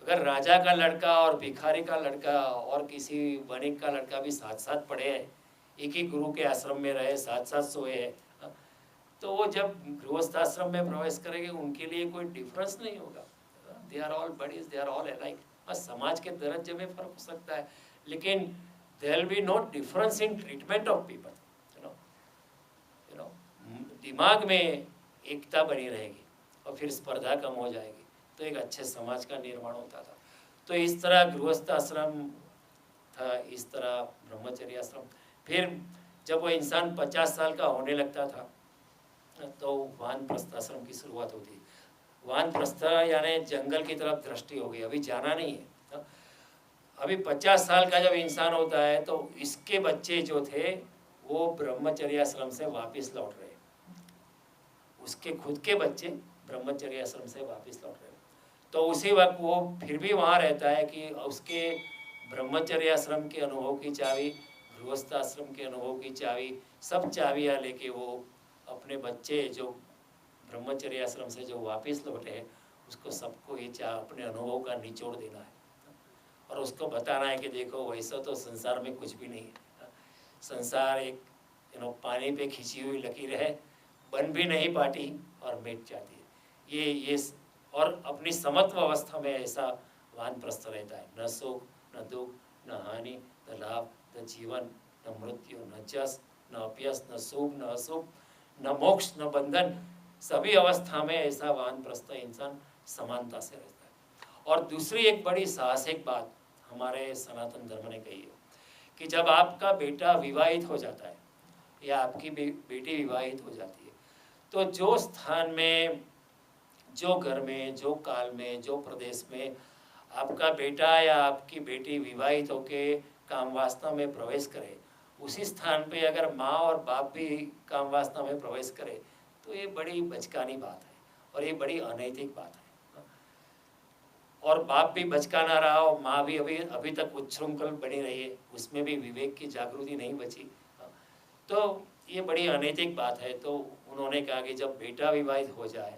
अगर राजा का लड़का और भिखारी का लड़का और किसी वणिक का लड़का भी साथ साथ पढ़े हैं, एक ही गुरु के आश्रम में रहे, साथ साथ सोए हैं, तो वो जब गृहस्थाश्रम में प्रवेश करेंगे उनके लिए कोई डिफरेंस नहीं होगा। They are all buddies, they are all alike. बस समाज के दर्जे में फर्क हो सकता है, लेकिन there will be no difference in treatment of people. You know दिमाग में एकता बनी रहेगी और फिर स्पर्धा कम हो जाएगी, तो एक अच्छे समाज का निर्माण होता था। तो इस तरह गृहस्थ आश्रम था, इस तरह ब्रह्मचर्य आश्रम। फिर जब वो इंसान 50 साल का होने लगता था तो वानप्रस्थ आश्रम की शुरुआत होती। वानप्रस्थ यानी जंगल की तरफ दृष्टि हो गई, अभी जाना नहीं है। अभी 50 साल का जब इंसान होता है तो इसके बच्चे जो थे वो ब्रह्मचर्य आश्रम से वापस लौट रहे, उसके खुद के बच्चे ब्रह्मचर्य आश्रम से वापस लौट रहे। तो उसी वक्त वो फिर भी वहाँ रहता है कि उसके ब्रह्मचर्य आश्रम के अनुभव की चाबी, गृहस्थ आश्रम के अनुभव की चाबी, सब चाबियाँ लेके वो अपने बच्चे जो ब्रह्मचर्य आश्रम से जो वापस लौटे हैं उसको सबको ये अपने अनुभव का निचोड़ देना है और उसको बताना है कि देखो वैसा तो संसार में कुछ भी नहीं है। संसार एक पानी पे खींची हुई लकीर है, बन भी नहीं पाती और मिट जाती है। ये और अपनी समत्व अवस्था में ऐसा वानप्रस्थ रहता है। न सुख न दुख, न हानि न लाभ, न जीवन न मृत्यु, न जस न अपयस, न शुभ न अशुभ, न मोक्ष न बंधन, सभी अवस्था में ऐसा वानप्रस्थ इंसान समानता से रहता है। और दूसरी एक बड़ी साहसिक बात हमारे सनातन धर्म ने कही है कि जब आपका बेटा विवाहित हो जाता है या आपकी बेटी विवाहित हो जाती है, तो जो स्थान में, जो घर में, जो काल में, जो प्रदेश में आपका बेटा या आपकी बेटी विवाहित होके काम वासना में प्रवेश करे, उसी स्थान पे अगर माँ और बाप भी काम वासना में प्रवेश करे तो ये बड़ी बचकानी बात है और ये बड़ी अनैतिक बात है। और बाप भी बचकाना रहा और माँ भी अभी अभी तक उच्छृंखल बनी रही है, उसमें भी विवेक की जागृति नहीं बची, तो ये बड़ी अनैतिक बात है। तो उन्होंने कहा कि जब बेटा विवाहित हो जाए,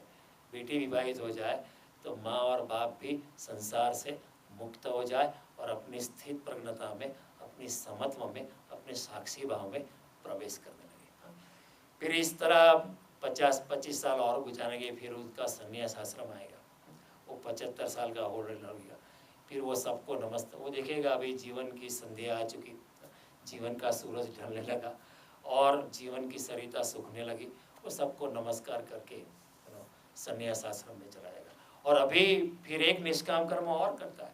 बेटी विवाहित हो जाए, तो माँ और बाप भी संसार से मुक्त हो जाए और अपनी स्थित प्रज्ञता में, अपनी समत्व में, अपने साक्षी भाव में प्रवेश करने लगे। फिर इस तरह 50-25 साल और गुजारेंगे, फिर उसका संन्यास आश्रम आएगा, वो 75 साल का हो लगेगा, फिर वो सबको नमस्ते, वो देखेगा अभी जीवन की संध्या आ चुकी, जीवन का सूरज ढलने लगा और जीवन की सरिता सूखने लगी, वो सबको नमस्कार करके संन्यास आश्रम में चला जाएगा। और अभी फिर एक निष्काम कर्म और करता है,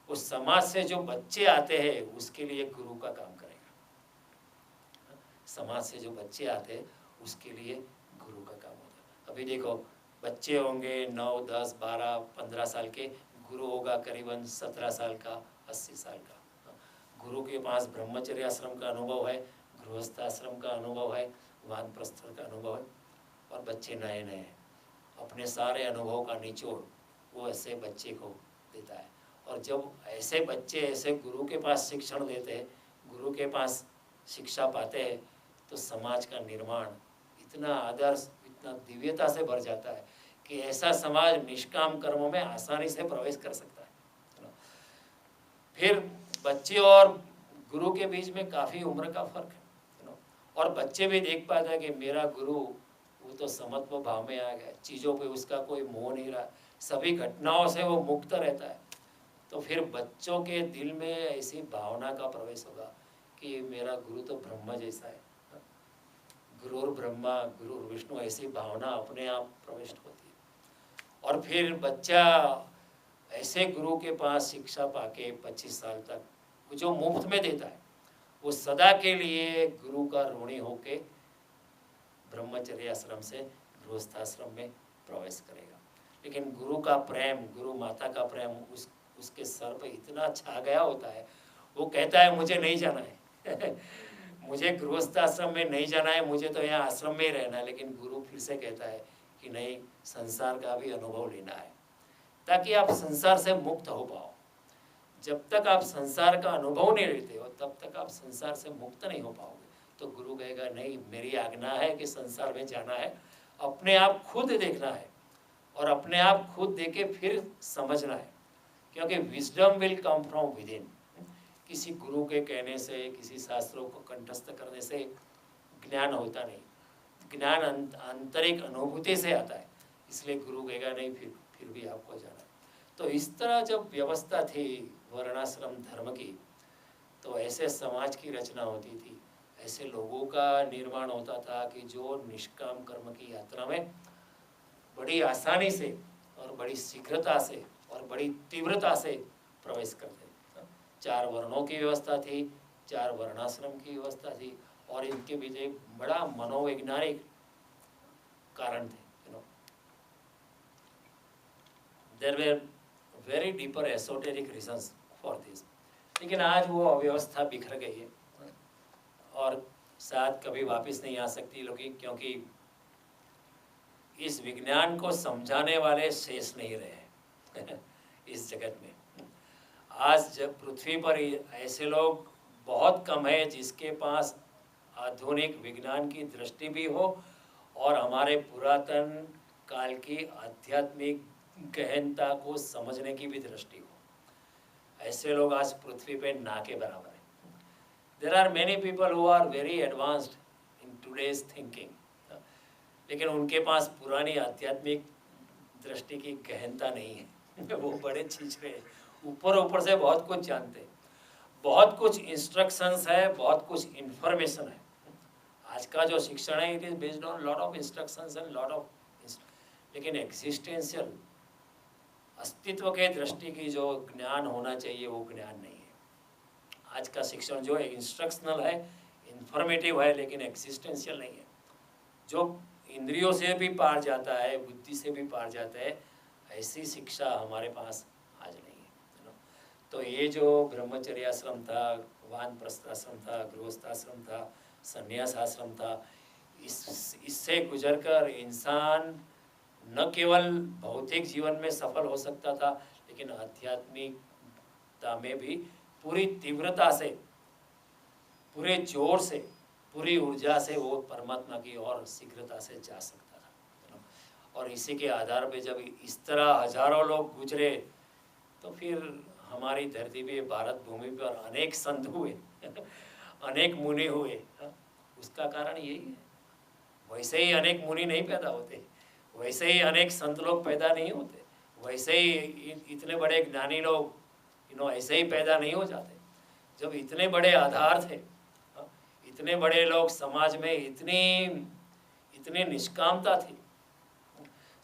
उस समाज से जो बच्चे आते हैं उसके लिए गुरु का काम करेगा। समाज से जो बच्चे आते हैं उसके लिए गुरु का काम होता है। अभी देखो बच्चे होंगे 9, 10, 12, 15 साल के, गुरु होगा करीबन 17 साल का, 80 साल का। गुरु के पास ब्रह्मचर्य आश्रम का अनुभव है, गृहस्थ आश्रम का अनुभव है, वानप्रस्थ का अनुभव है, और बच्चे नए नए हैं, अपने सारे अनुभव का निचोड़ वो ऐसे बच्चे को देता है। और जब ऐसे बच्चे ऐसे गुरु के पास शिक्षण देते हैं, गुरु के पास शिक्षा पाते हैं, तो समाज का निर्माण इतना आदर्श, इतना दिव्यता से भर जाता है कि ऐसा समाज निष्काम कर्मों में आसानी से प्रवेश कर सकता है। फिर बच्चे और गुरु के बीच में काफ़ी उम्र का फर्क है, और बच्चे भी देख पाता है कि मेरा गुरु वो तो समत्व भाव में आ गया, चीज़ों पे उसका कोई मोह नहीं रहा, सभी घटनाओं से वो मुक्त रहता है। तो फिर बच्चों के दिल में ऐसी भावना का प्रवेश होगा कि मेरा गुरु तो ब्रह्म जैसा है, गुरुर ब्रह्मा गुरुर विष्णु, ऐसी भावना अपने आप प्रविष्ट होती है। और फिर बच्चा ऐसे गुरु के पास शिक्षा पाके 25 साल तक वो जो मुफ्त में देता है, वो सदा के लिए गुरु का ऋणी होके ब्रह्मचर्य आश्रम से गृहस्थाश्रम में प्रवेश करेगा। लेकिन गुरु का प्रेम, गुरु माता का प्रेम उसके सर पे इतना छा गया होता है, वो कहता है मुझे नहीं जाना है मुझे गृहस्थाश्रम में नहीं जाना है, मुझे तो यहाँ आश्रम में ही रहना है। लेकिन गुरु फिर से कहता है कि नहीं, संसार का भी अनुभव लेना है ताकि आप संसार से मुक्त हो पाओ। जब तक आप संसार का अनुभव नहीं लेते हो तब तक आप संसार से मुक्त नहीं हो पाओगे। तो गुरु कहेगा नहीं, मेरी आज्ञा है कि संसार में जाना है, अपने आप खुद देखना है और अपने आप खुद देखे फिर समझना है, क्योंकि wisdom will come from with in. किसी गुरु के कहने से, किसी शास्त्रों को कंठस्थ करने से ज्ञान होता नहीं, ज्ञान आंतरिक अनुभूति से आता है। इसलिए गुरु कहेगा नहीं, फिर भी आपको जाना है। तो इस तरह जब व्यवस्था थी वर्णाश्रम धर्म की, तो ऐसे समाज की रचना होती थी, ऐसे लोगों का निर्माण होता था कि जो निष्काम कर्म की यात्रा में बड़ी आसानी से और बड़ी शीघ्रता से और बड़ी तीव्रता से प्रवेश करते। 4 वर्णों की व्यवस्था थी, 4 वर्णाश्रम की व्यवस्था थी, और इनके पीछे बड़ा मनोवैज्ञानिक कारण थे। There were very deeper esoteric reasons for this. लेकिन आज वो अव्यवस्था बिखर गई है और शायद कभी वापस नहीं आ सकती लोग, क्योंकि इस विज्ञान को समझाने वाले शेष नहीं रहे इस जगत में। आज जब पृथ्वी पर ऐसे लोग बहुत कम है जिसके पास आधुनिक विज्ञान की दृष्टि भी हो और हमारे पुरातन काल की आध्यात्मिक गहनता को समझने की भी दृष्टि हो। ऐसे लोग आज पृथ्वी पे ना के बराबर हैं। There are many people who are very advanced in today's thinking, लेकिन उनके पास पुरानी आध्यात्मिक दृष्टि की गहनता नहीं है वो बड़े छिछरे, ऊपर से बहुत कुछ जानते, बहुत कुछ इंस्ट्रक्शंस है, बहुत कुछ इंफॉर्मेशन है। आज का जो शिक्षण है it is based on lot of instructions and lot of, लेकिन एग्जिस्टेंशियल अस्तित्व के दृष्टि की जो ज्ञान होना चाहिए वो ज्ञान नहीं है। आज का शिक्षण जो इंस्ट्रक्शनल है, इंफॉर्मेटिव है, लेकिन एग्जिस्टेंशियल नहीं है, जो इंद्रियों से भी पार जाता है, बुद्धि से भी पार जाता है, ऐसी शिक्षा हमारे पास आज नहीं है। तो ये जो ब्रह्मचर्य आश्रम था, वानप्रस्थाश्रम था, गृहस्थाश्रम था, संन्यास आश्रम था। इससे गुजरकर इंसान न केवल भौतिक जीवन में सफल हो सकता था, लेकिन आध्यात्मिकता में भी पूरी तीव्रता से, पूरे जोर से, पूरी ऊर्जा से वो परमात्मा की ओर शीघ्रता से जा सकता था। और इसी के आधार पे जब इस तरह हजारों लोग गुजरे, तो फिर हमारी धरती पे, भारत भूमि पर अनेक संत हुए अनेक मुनि हुए। उसका कारण यही है। वैसे ही अनेक मुनि नहीं पैदा होते, वैसे ही अनेक संत लोग पैदा नहीं होते, वैसे ही इतने बड़े ज्ञानी लोग ऐसे ही पैदा नहीं हो जाते। जब इतने बड़े आधार थे, इतने बड़े लोग समाज में, इतनी निष्कामता थी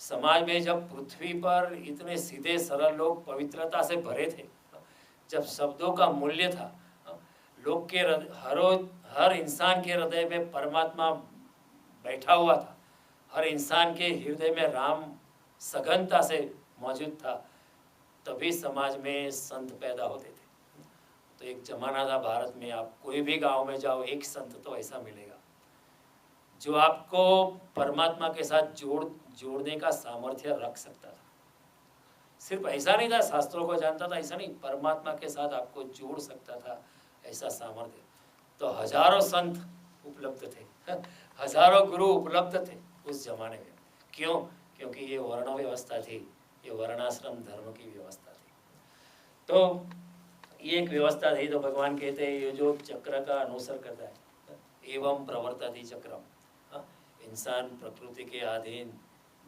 समाज में, जब पृथ्वी पर इतने सीधे सरल लोग पवित्रता से भरे थे, जब शब्दों का मूल्य था, लोग के हर इंसान के हृदय में परमात्मा बैठा हुआ था, हर इंसान के हृदय में राम सघनता से मौजूद था, तभी समाज में संत पैदा होते थे। तो एक जमाना था भारत में, आप कोई भी गांव में जाओ, एक संत तो ऐसा मिलेगा जो आपको परमात्मा के साथ जोड़ने का सामर्थ्य रख सकता था। सिर्फ ऐसा नहीं था शास्त्रों को जानता था, ऐसा नहीं, परमात्मा के साथ आपको जोड़ सकता था, ऐसा सामर्थ्य। तो हजारों संत उपलब्ध थे, हजारों गुरु उपलब्ध थे उस जमाने में। क्यों? क्योंकि ये वर्ण व्यवस्था थी, ये वर्णाश्रम धर्म की व्यवस्था थी। तो ये एक व्यवस्था थी। तो भगवान कहते हैं ये जो चक्र का अनुसर करता है, एवं प्रवर्तति चक्रम। इंसान प्रकृति के अधीन,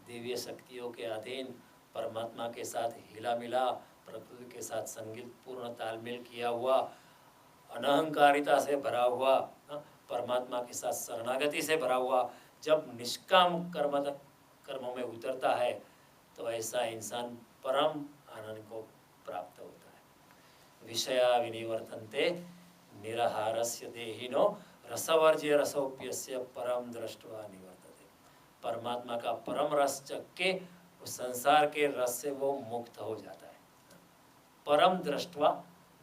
दिव्य शक्तियों के अधीन, परमात्मा के साथ हिला मिला, प्रकृति के साथ संगीत पूर्ण तालमेल किया हुआ, अनहंकारिता से भरा हुआ, परमात्मा के साथ शरणागति से भरा हुआ, जब निष्काम कर्मों में उतरता है, तो ऐसा इंसान परम आनंद को प्राप्त होता है। विषया विनिवर्तन्ते निराहारस्य देहिनो रसवर्ज्य रसोप्यस्य परम दृष्ट्वा निवर्तते। परमात्मा का परम रस चख के उस संसार के रस से वो मुक्त हो जाता है। परम दृष्ट्वा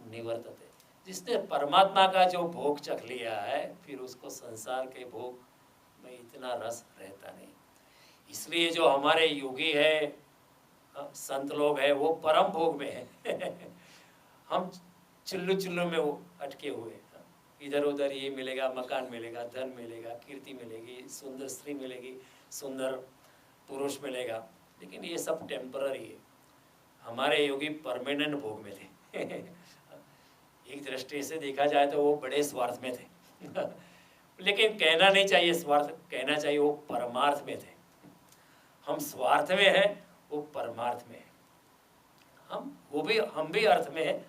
निवर्तते, जिसने परमात्मा का जो भोग चख लिया है, फिर उसको संसार के भोग में इतना रस रहता नहीं। इसलिए जो हमारे योगी है, संत लोग है, वो परम भोग में है हम चिल्लू चिल्लू में वो अटके हुए, इधर उधर ये मिलेगा, मकान मिलेगा, धन मिलेगा, कीर्ति मिलेगी, सुंदर स्त्री मिलेगी, सुंदर पुरुष मिलेगा, लेकिन ये सब टेम्पररी है। हमारे योगी परमानेंट भोग में थे एक दृष्टि से देखा जाए तो वो बड़े स्वार्थ में थे लेकिन कहना नहीं चाहिए स्वार्थ, कहना चाहिए वो परमार्थ में थे। हम स्वार्थ में हैं, वो परमार्थ में है। हम भी अर्थ में है,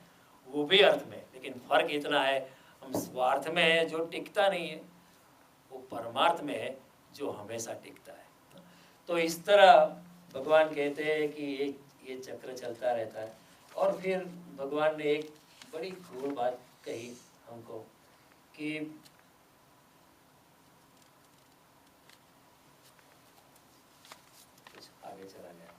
वो भी अर्थ में है, लेकिन फर्क इतना है, हम स्वार्थ में है जो टिकता नहीं है, वो परमार्थ में है जो हमेशा टिकता है। तो इस तरह भगवान कहते हैं कि ये चक्र चलता रहता है। और फिर भगवान ने एक बड़ी गूढ़ बात कही हमको कि कुछ आगे चला गया।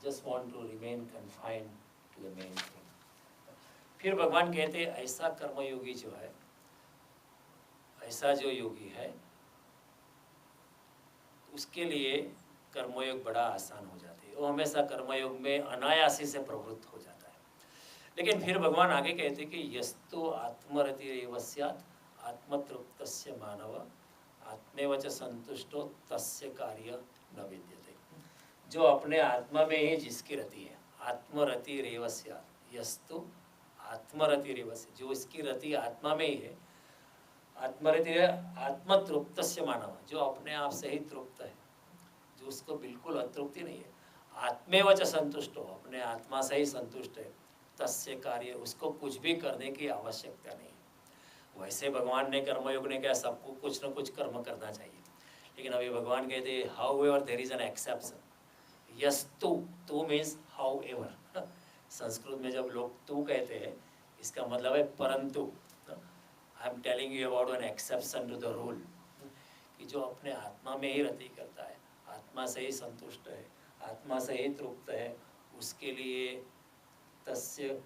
Just want to remain confined to the main thing. फिर भगवान कहते हैं ऐसा कर्मयोगी जो है, ऐसा जो योगी है, उसके लिए कर्मयोग बड़ा आसान हो जाता है। वो हमेशा कर्मयोग में अनायासी से प्रवृत्त हो जाता है। लेकिन फिर भगवान आगे कहते हैं कि यस्तु आत्मरतिरेव स्यात् आत्मतृप्तस्य मानव आत्मेव च संतुष्टो तस्य कार्य न विद्यते। जो अपने आत्मा में ही जिसकी रति है, आत्मरति रेवस्या, यस्तु आत्मरति रेवस्य, जो इसकी रति आत्मा में ही है, आत्मरति आत्मतृप्तस्य मानव, जो अपने आप से ही तृप्त है, जो उसको बिल्कुल अतृप्ति नहीं है, आत्मेव च संतुष्ट हो, अपने आत्मा से ही संतुष्ट है, तस्य कार्य, उसको कुछ भी करने की आवश्यकता नहीं है। वैसे भगवान ने कर्मयोग ने कहा सबको कुछ न कुछ कर्म करना चाहिए, लेकिन अभी भगवान कहते हैं however there is an exception. Yes तू मीन्स हाउ एवर। संस्कृत में जब लोग तू कहते हैं इसका मतलब है परंतु। I am telling you about an exception to the rule, कि जो अपने आत्मा में ही रति करता है, आत्मा से ही संतुष्ट है, आत्मा से ही तृप्त है, उसके लिए तस्य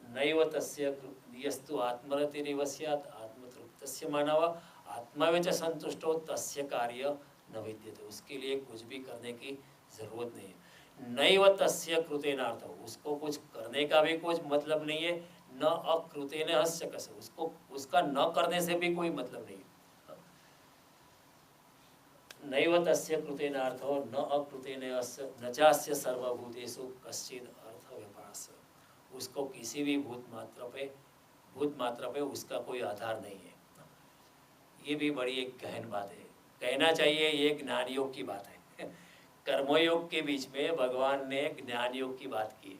नैव तस्य यस्तु आत्मरतिरिव स्यात् आत्मतृप्तस्य मानव आत्मा च संतुष्टो तस्य कार्य न विद्यते। उसके लिए कुछ भी करने की जरूरत नहीं है। नैव तस्य कृतेनार्थ, उसको कुछ करने का भी कुछ मतलब नहीं है। न अकृतेन हस्य कस, उसको उसका न करने से भी कोई मतलब नहीं है। नैव तस्य कृतेनार्थो न अकृतेन हस्य न चास्य सर्वभूतेषु कश्चित् अर्थ व्यपास। उसको किसी भी भूत मात्र पे उसका कोई आधार नहीं है। ये भी बड़ी एक गहन बात है, कहना चाहिए ये ज्ञान योग की बात है। कर्मयोग के बीच में भगवान ने ज्ञान योग की बात की है।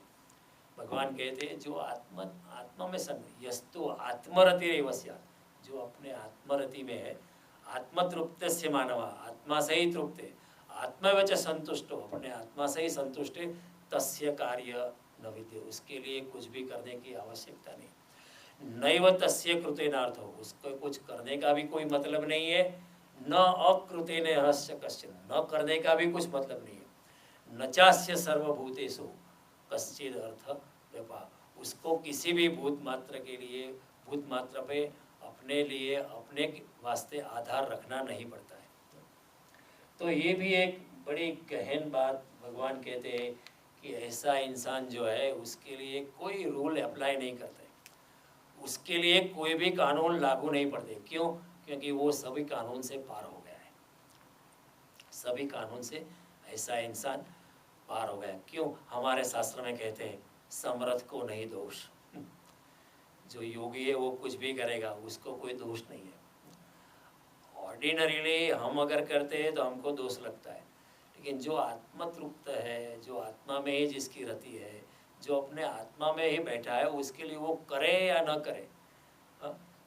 भगवान कहते हैं जो आत्मा में यस्तु आत्मरतिरेव स्यात्, जो अपने आत्मरति में है, आत्मतृप्तस्य मानव, आत्मा से ही तृप्त है, आत्मवच संतुष्ट हो, अपने आत्मा से ही संतुष्ट है, तस्य कार्य न विद्य, उसके लिए कुछ भी करने की आवश्यकता नहीं। नैव तस्य कृतेनार्थ, उसको कुछ करने का भी कोई मतलब नहीं है। न अकृतेन हस्य कश्चित्, न करने का भी कुछ मतलब नहीं है। न चास्य सर्वभूतेषु कश्चित् अर्थ व्यपार, उसको किसी भी भूत मात्र के लिए, भूत मात्र पे अपने लिए, अपने वास्ते आधार रखना नहीं पड़ता है। तो ये भी एक बड़ी गहन बात भगवान कहते हैं कि ऐसा इंसान जो है उसके लिए कोई रूल अप्लाई नहीं करता है, उसके लिए कोई भी कानून लागू नहीं पड़ते। क्यों? क्योंकि वो सभी कानून से पार हो गया है, सभी कानून से ऐसा इंसान पार हो गया। क्यों? हमारे शास्त्र में कहते हैं समर्थ को नहीं दोष। जो योगी है वो कुछ भी करेगा, उसको कोई दोष नहीं है। ऑर्डिनरीली हम अगर करते हैं तो हमको दोष लगता है, लेकिन जो आत्मतृप्त है, जो आत्मा में ही जिसकी रति है, जो अपने आत्मा में ही बैठा है, उसके लिए वो करे या न करे,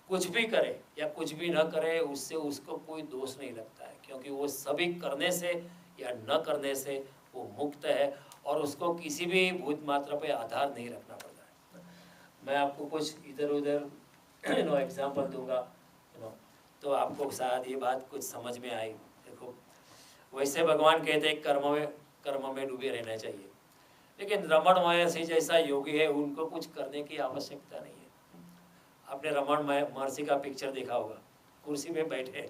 कुछ भी करे या कुछ भी न करे, उससे उसको कोई दोष नहीं लगता है, क्योंकि वो सभी करने से या न करने से वो मुक्त है और उसको किसी भी भूत मात्रा पे आधार नहीं रखना पड़ता है। मैं आपको कुछ इधर उधर एग्जाम्पल दूंगा, तो आपको शायद ये बात कुछ समझ में आई। देखो, वैसे भगवान कहते हैं कर्म में डूबे रहना चाहिए, लेकिन रमण महर्षि जैसा योगी है उनको कुछ करने की आवश्यकता नहीं है। आपने रमण महर्षि का पिक्चर देखा होगा, कुर्सी में बैठे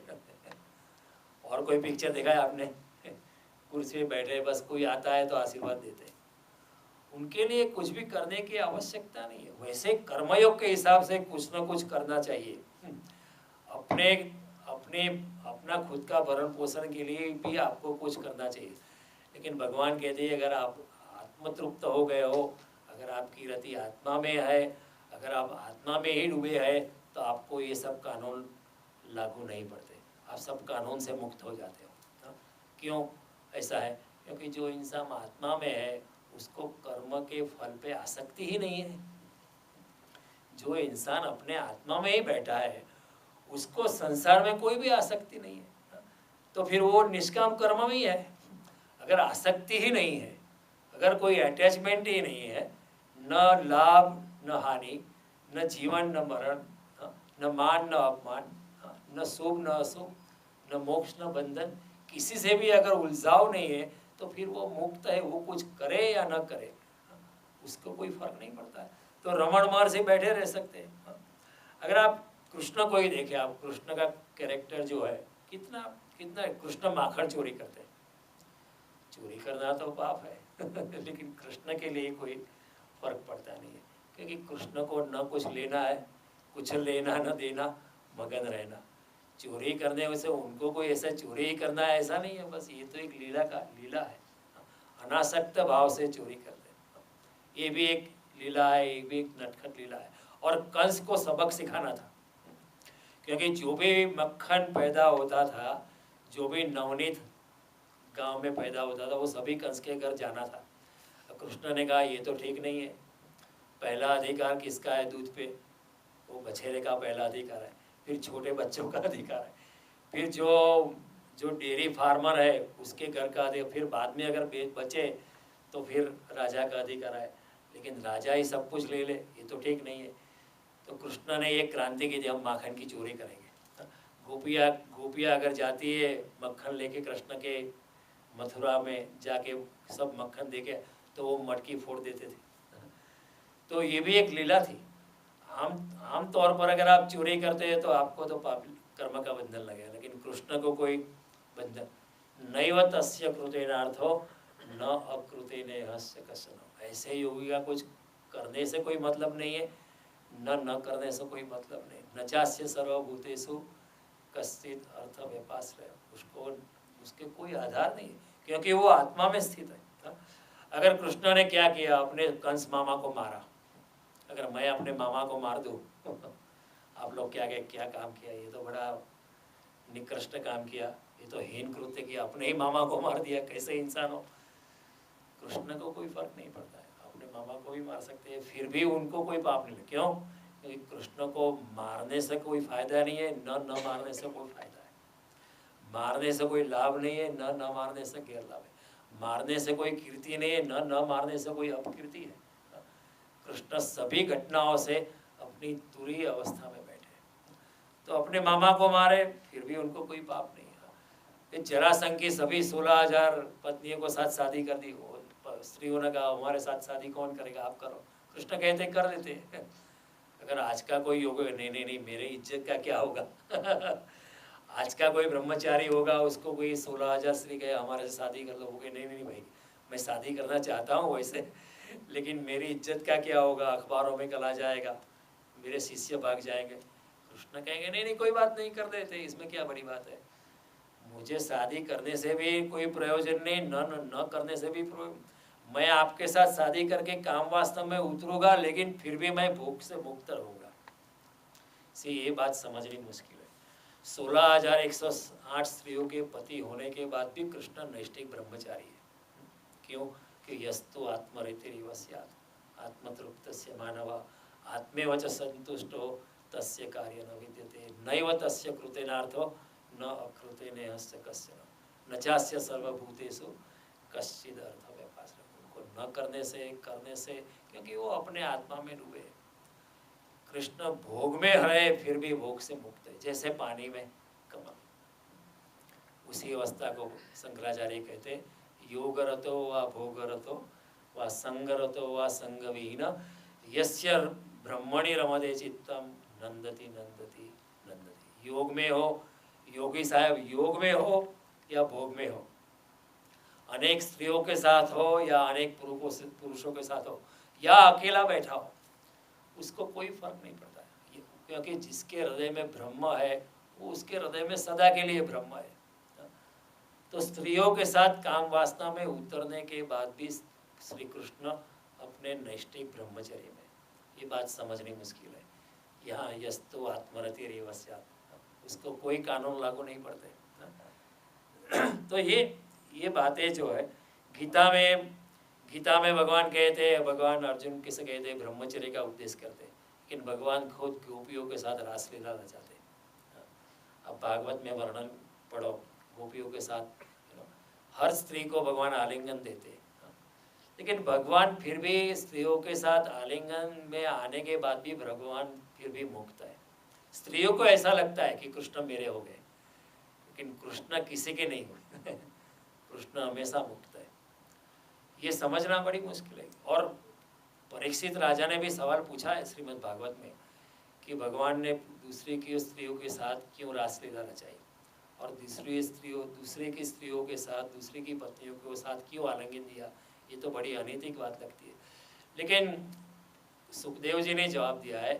और कोई पिक्चर देखा है आपने? कुर्सी में बैठे, बस कोई आता है तो आशीर्वाद देते हैं। उनके लिए कुछ भी करने की आवश्यकता नहीं है। वैसे कर्मयोग के हिसाब से कुछ ना कुछ करना चाहिए, अपना खुद का भरण पोषण के लिए भी आपको कुछ करना चाहिए। लेकिन भगवान कहते हैं अगर आप आत्मतृप्त हो गए हो, अगर आपकी रति आत्मा में है, अगर आप आत्मा में ही डूबे हैं, तो आपको ये सब कानून लागू नहीं पड़ते, आप सब कानून से मुक्त हो जाते हो। क्यों ऐसा है? क्योंकि जो इंसान आत्मा में है उसको कर्म के फल पे आसक्ति ही नहीं है। जो इंसान अपने आत्मा में ही बैठा है उसको संसार में कोई भी आसक्ति नहीं है, तो फिर वो निष्काम कर्म में ही है। अगर आसक्ति ही नहीं है, अगर कोई अटैचमेंट ही नहीं है, न लाभ न हानि, न जीवन न मरण, न मान न अपमान, न शुभ न अशुभ, न मोक्ष न बंधन, किसी से भी अगर उलझाव नहीं है, तो फिर वो मुक्त है। वो कुछ करे या न करे उसको कोई फर्क नहीं पड़ता है। तो रमण महर्षि बैठे रह सकते हैं। अगर आप कृष्ण को ही देखें, आप कृष्ण का कैरेक्टर जो है, कितना कितना कृष्ण माखन चोरी करते हैं। चोरी करना तो पाप है लेकिन कृष्ण के लिए कोई फर्क पड़ता नहीं है, क्योंकि कृष्ण को न कुछ लेना है, कुछ लेना न देना, मगन रहना। चोरी करने से उनको कोई ऐसा चोरी ही करना है ऐसा नहीं है, बस ये तो एक लीला है। अनासक्त भाव से चोरी करते हैं, ये भी एक लीला है, ये भी एक नटखट लीला है। और कंस को सबक सिखाना था, क्योंकि जो भी मक्खन पैदा होता था, जो भी नवनीत गांव में पैदा होता था, वो सभी कंस के घर जाना था। कृष्ण ने कहा ये तो ठीक नहीं है, पहला अधिकार किसका है दूध पे? वो बछेरे का पहला अधिकार है, फिर छोटे बच्चों का अधिकार है, फिर जो डेयरी फार्मर है उसके घर का अधिकार, फिर बाद में अगर बचे तो फिर राजा का अधिकार है। लेकिन राजा ही सब कुछ ले ले, ये तो ठीक नहीं है। तो कृष्ण ने एक क्रांति की थी, हम माखन की चोरी करेंगे। गोपिया अगर जाती है मक्खन लेके कृष्ण के मथुरा में जाके सब मक्खन देके, तो वो मटकी फोड़ देते थे। तो ये भी एक लीला थी। आम तौर पर अगर आप चोरी करते हैं तो आपको तो पाप कर्म का बंधन लगेगा, लेकिन कृष्ण को कोई बंधन नैव तस्य कृतेनार्थो न अकृतेने हस्य कसन। ऐसे योगी का कुछ करने से कोई मतलब नहीं है, न करने से कोई मतलब नहीं। न चास्य सर्वभूतेषु कश्चित् अर्थ व्यपाश्रय, उसको उसके कोई आधार नहीं है, क्योंकि वो आत्मा में स्थित है। अगर कृष्ण ने क्या किया, अपने कंस मामा को मारा, अगर मैं अपने मामा को मार दूं आप लोग क्या काम किया, ये तो बड़ा निकृष्ट काम किया, ये तो हीन कृत्य किया, अपने ही मामा को मार दिया, कैसे इंसान हो। कृष्ण को कोई फर्क नहीं पड़ता है, अपने मामा को भी मार सकते हैं, फिर भी उनको कोई पाप नहीं। क्यों? क्योंकि कृष्ण को मारने से कोई फायदा नहीं है, न मारने से कोई फायदा है। मारने से कोई लाभ नहीं है, न मारने से गैर लाभ है। मारने से कोई कीर्ति नहीं है, न मारने से कोई अपकीर्ति है। कृष्ण सभी घटनाओं से अपनी तुरीय अवस्था में बैठे, तो अपने मामा को मारे फिर भी उनको कोई पाप नहीं है। जरासंध की सभी 16,000 पत्नियों को साथ शादी कर दी, स्त्रियों ने कहा हमारे साथ शादी कौन करेगा, आप करो। कृष्ण कहते कर लेते। अगर आज का कोई होगा, नहीं मेरे इज्जत का क्या होगा आज का कोई ब्रह्मचारी होगा, उसको कोई 16,000 स्त्री कहे हमारे से शादी कर लो, वो कहे नहीं भाई मैं शादी करना चाहता हूँ वैसे, लेकिन मेरी इज्जत का क्या होगा, अखबारों में कल आ जाएगा, मेरे शिष्य भाग जाएंगे। कृष्ण कहेंगे नहीं कोई बात नहीं, कर देते, इसमें क्या बड़ी बात है। मुझे शादी करने से भी कोई प्रयोजन नहीं, न करने से भी मैं आपके साथ शादी करके काम वास्तव में उतरूंगा, लेकिन फिर भी मैं भूख से मुक्त रहूंगा। ये बात समझनी मुश्किल है। 16,108 स्त्रियों के पति होने के बाद भी कृष्ण नैष्ठिक ब्रह्मचारी है। क्यों? कि यस्तु आत्मरतिरिव स्यात्, आत्मतृप्तस्य मानव आत्मेव च संतुष्टो तस्य कार्य न विद्यते, नैव तस्य कृतेनार्थो न अकृतेने हस्य कस्य न चास्य सर्वभूतेषु कश्चिद् अर्थ व्यपाश्रय। उनको न करने से क्योंकि वो अपने आत्मा में डूबे। कृष्ण भोग में है फिर भी भोग से मुक्त है, जैसे पानी में कमल। उसी अवस्था को शंकराचार्य कहते योगरतो व भोगरतो व संगरतो व संगविहीन यस्य ब्रह्मणि रमते चित्तम नंदति नंदति नंदति। योग में हो, योगी साहब योग में हो या भोग में हो, अनेक स्त्रियों के साथ हो या अनेक पुरुषों के साथ हो या अकेला बैठा हो, उसको कोई फर्क नहीं पड़ता है, क्योंकि जिसके हृदय में ब्रह्म है वो उसके हृदय में सदा के लिए ब्रह्म है। तो स्त्रियों के साथ काम वासना में उतरने के बाद भी श्री कृष्ण अपने नैष्ठिक ब्रह्मचर्य में, ये बात समझनी मुश्किल है। यहाँ यस्तु आत्मरतिरेव स्यात्, उसको कोई कानून लागू नहीं पड़ते। तो ये बातें जो है गीता में भगवान कहते हैं, भगवान अर्जुन किसे कहते हैं, ब्रह्मचर्य का उपदेश करते हैं, लेकिन भगवान खुद गोपियों के साथ रासलीला रचाते हैं। अब भागवत में वर्णन पढ़ो, गोपियों के साथ हर स्त्री को भगवान आलिंगन देते हैं, लेकिन भगवान फिर भी स्त्रियों के साथ आलिंगन में आने के बाद भी भगवान फिर भी मुक्त है। स्त्रियों को ऐसा लगता है कि कृष्ण मेरे हो गए, लेकिन कृष्ण किसी के नहीं हुए कृष्ण हमेशा मुक्त है। ये समझना बड़ी मुश्किल है। और परीक्षित राजा ने भी सवाल पूछा है श्रीमद् भागवत में कि भगवान ने दूसरे की स्त्रियों के साथ क्यों रासलीला रचाई और दूसरे की स्त्रियों के साथ, दूसरे की पत्नियों के साथ क्यों आलिंगन दिया। ये तो बड़ी अनैतिक बात लगती है। लेकिन सुखदेव जी ने जवाब दिया है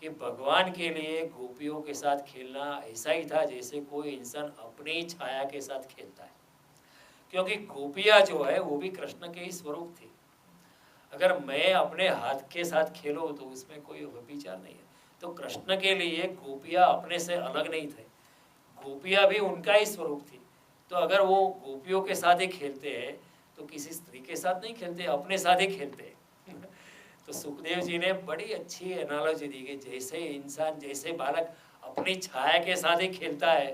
कि भगवान के लिए गोपियों के साथ खेलना ऐसा ही था जैसे कोई इंसान अपनी छाया के साथ खेलता है, क्योंकि गोपियाँ जो है वो भी कृष्ण के ही स्वरूप थी। अगर मैं अपने हाथ के साथ खेलूँ तो उसमें कोई व्यभिचार नहीं है। तो कृष्ण के लिए गोपियाँ अपने से अलग नहीं थे, गोपियाँ भी उनका ही स्वरूप थी। तो अगर वो गोपियों के साथ ही खेलते हैं तो किसी स्त्री के साथ नहीं खेलते, अपने साथ ही खेलते हैं। तो तो सुखदेव जी ने बड़ी अच्छी एनालॉजी दी कि जैसे इंसान, जैसे बालक अपनी छाया के साथ ही खेलता है,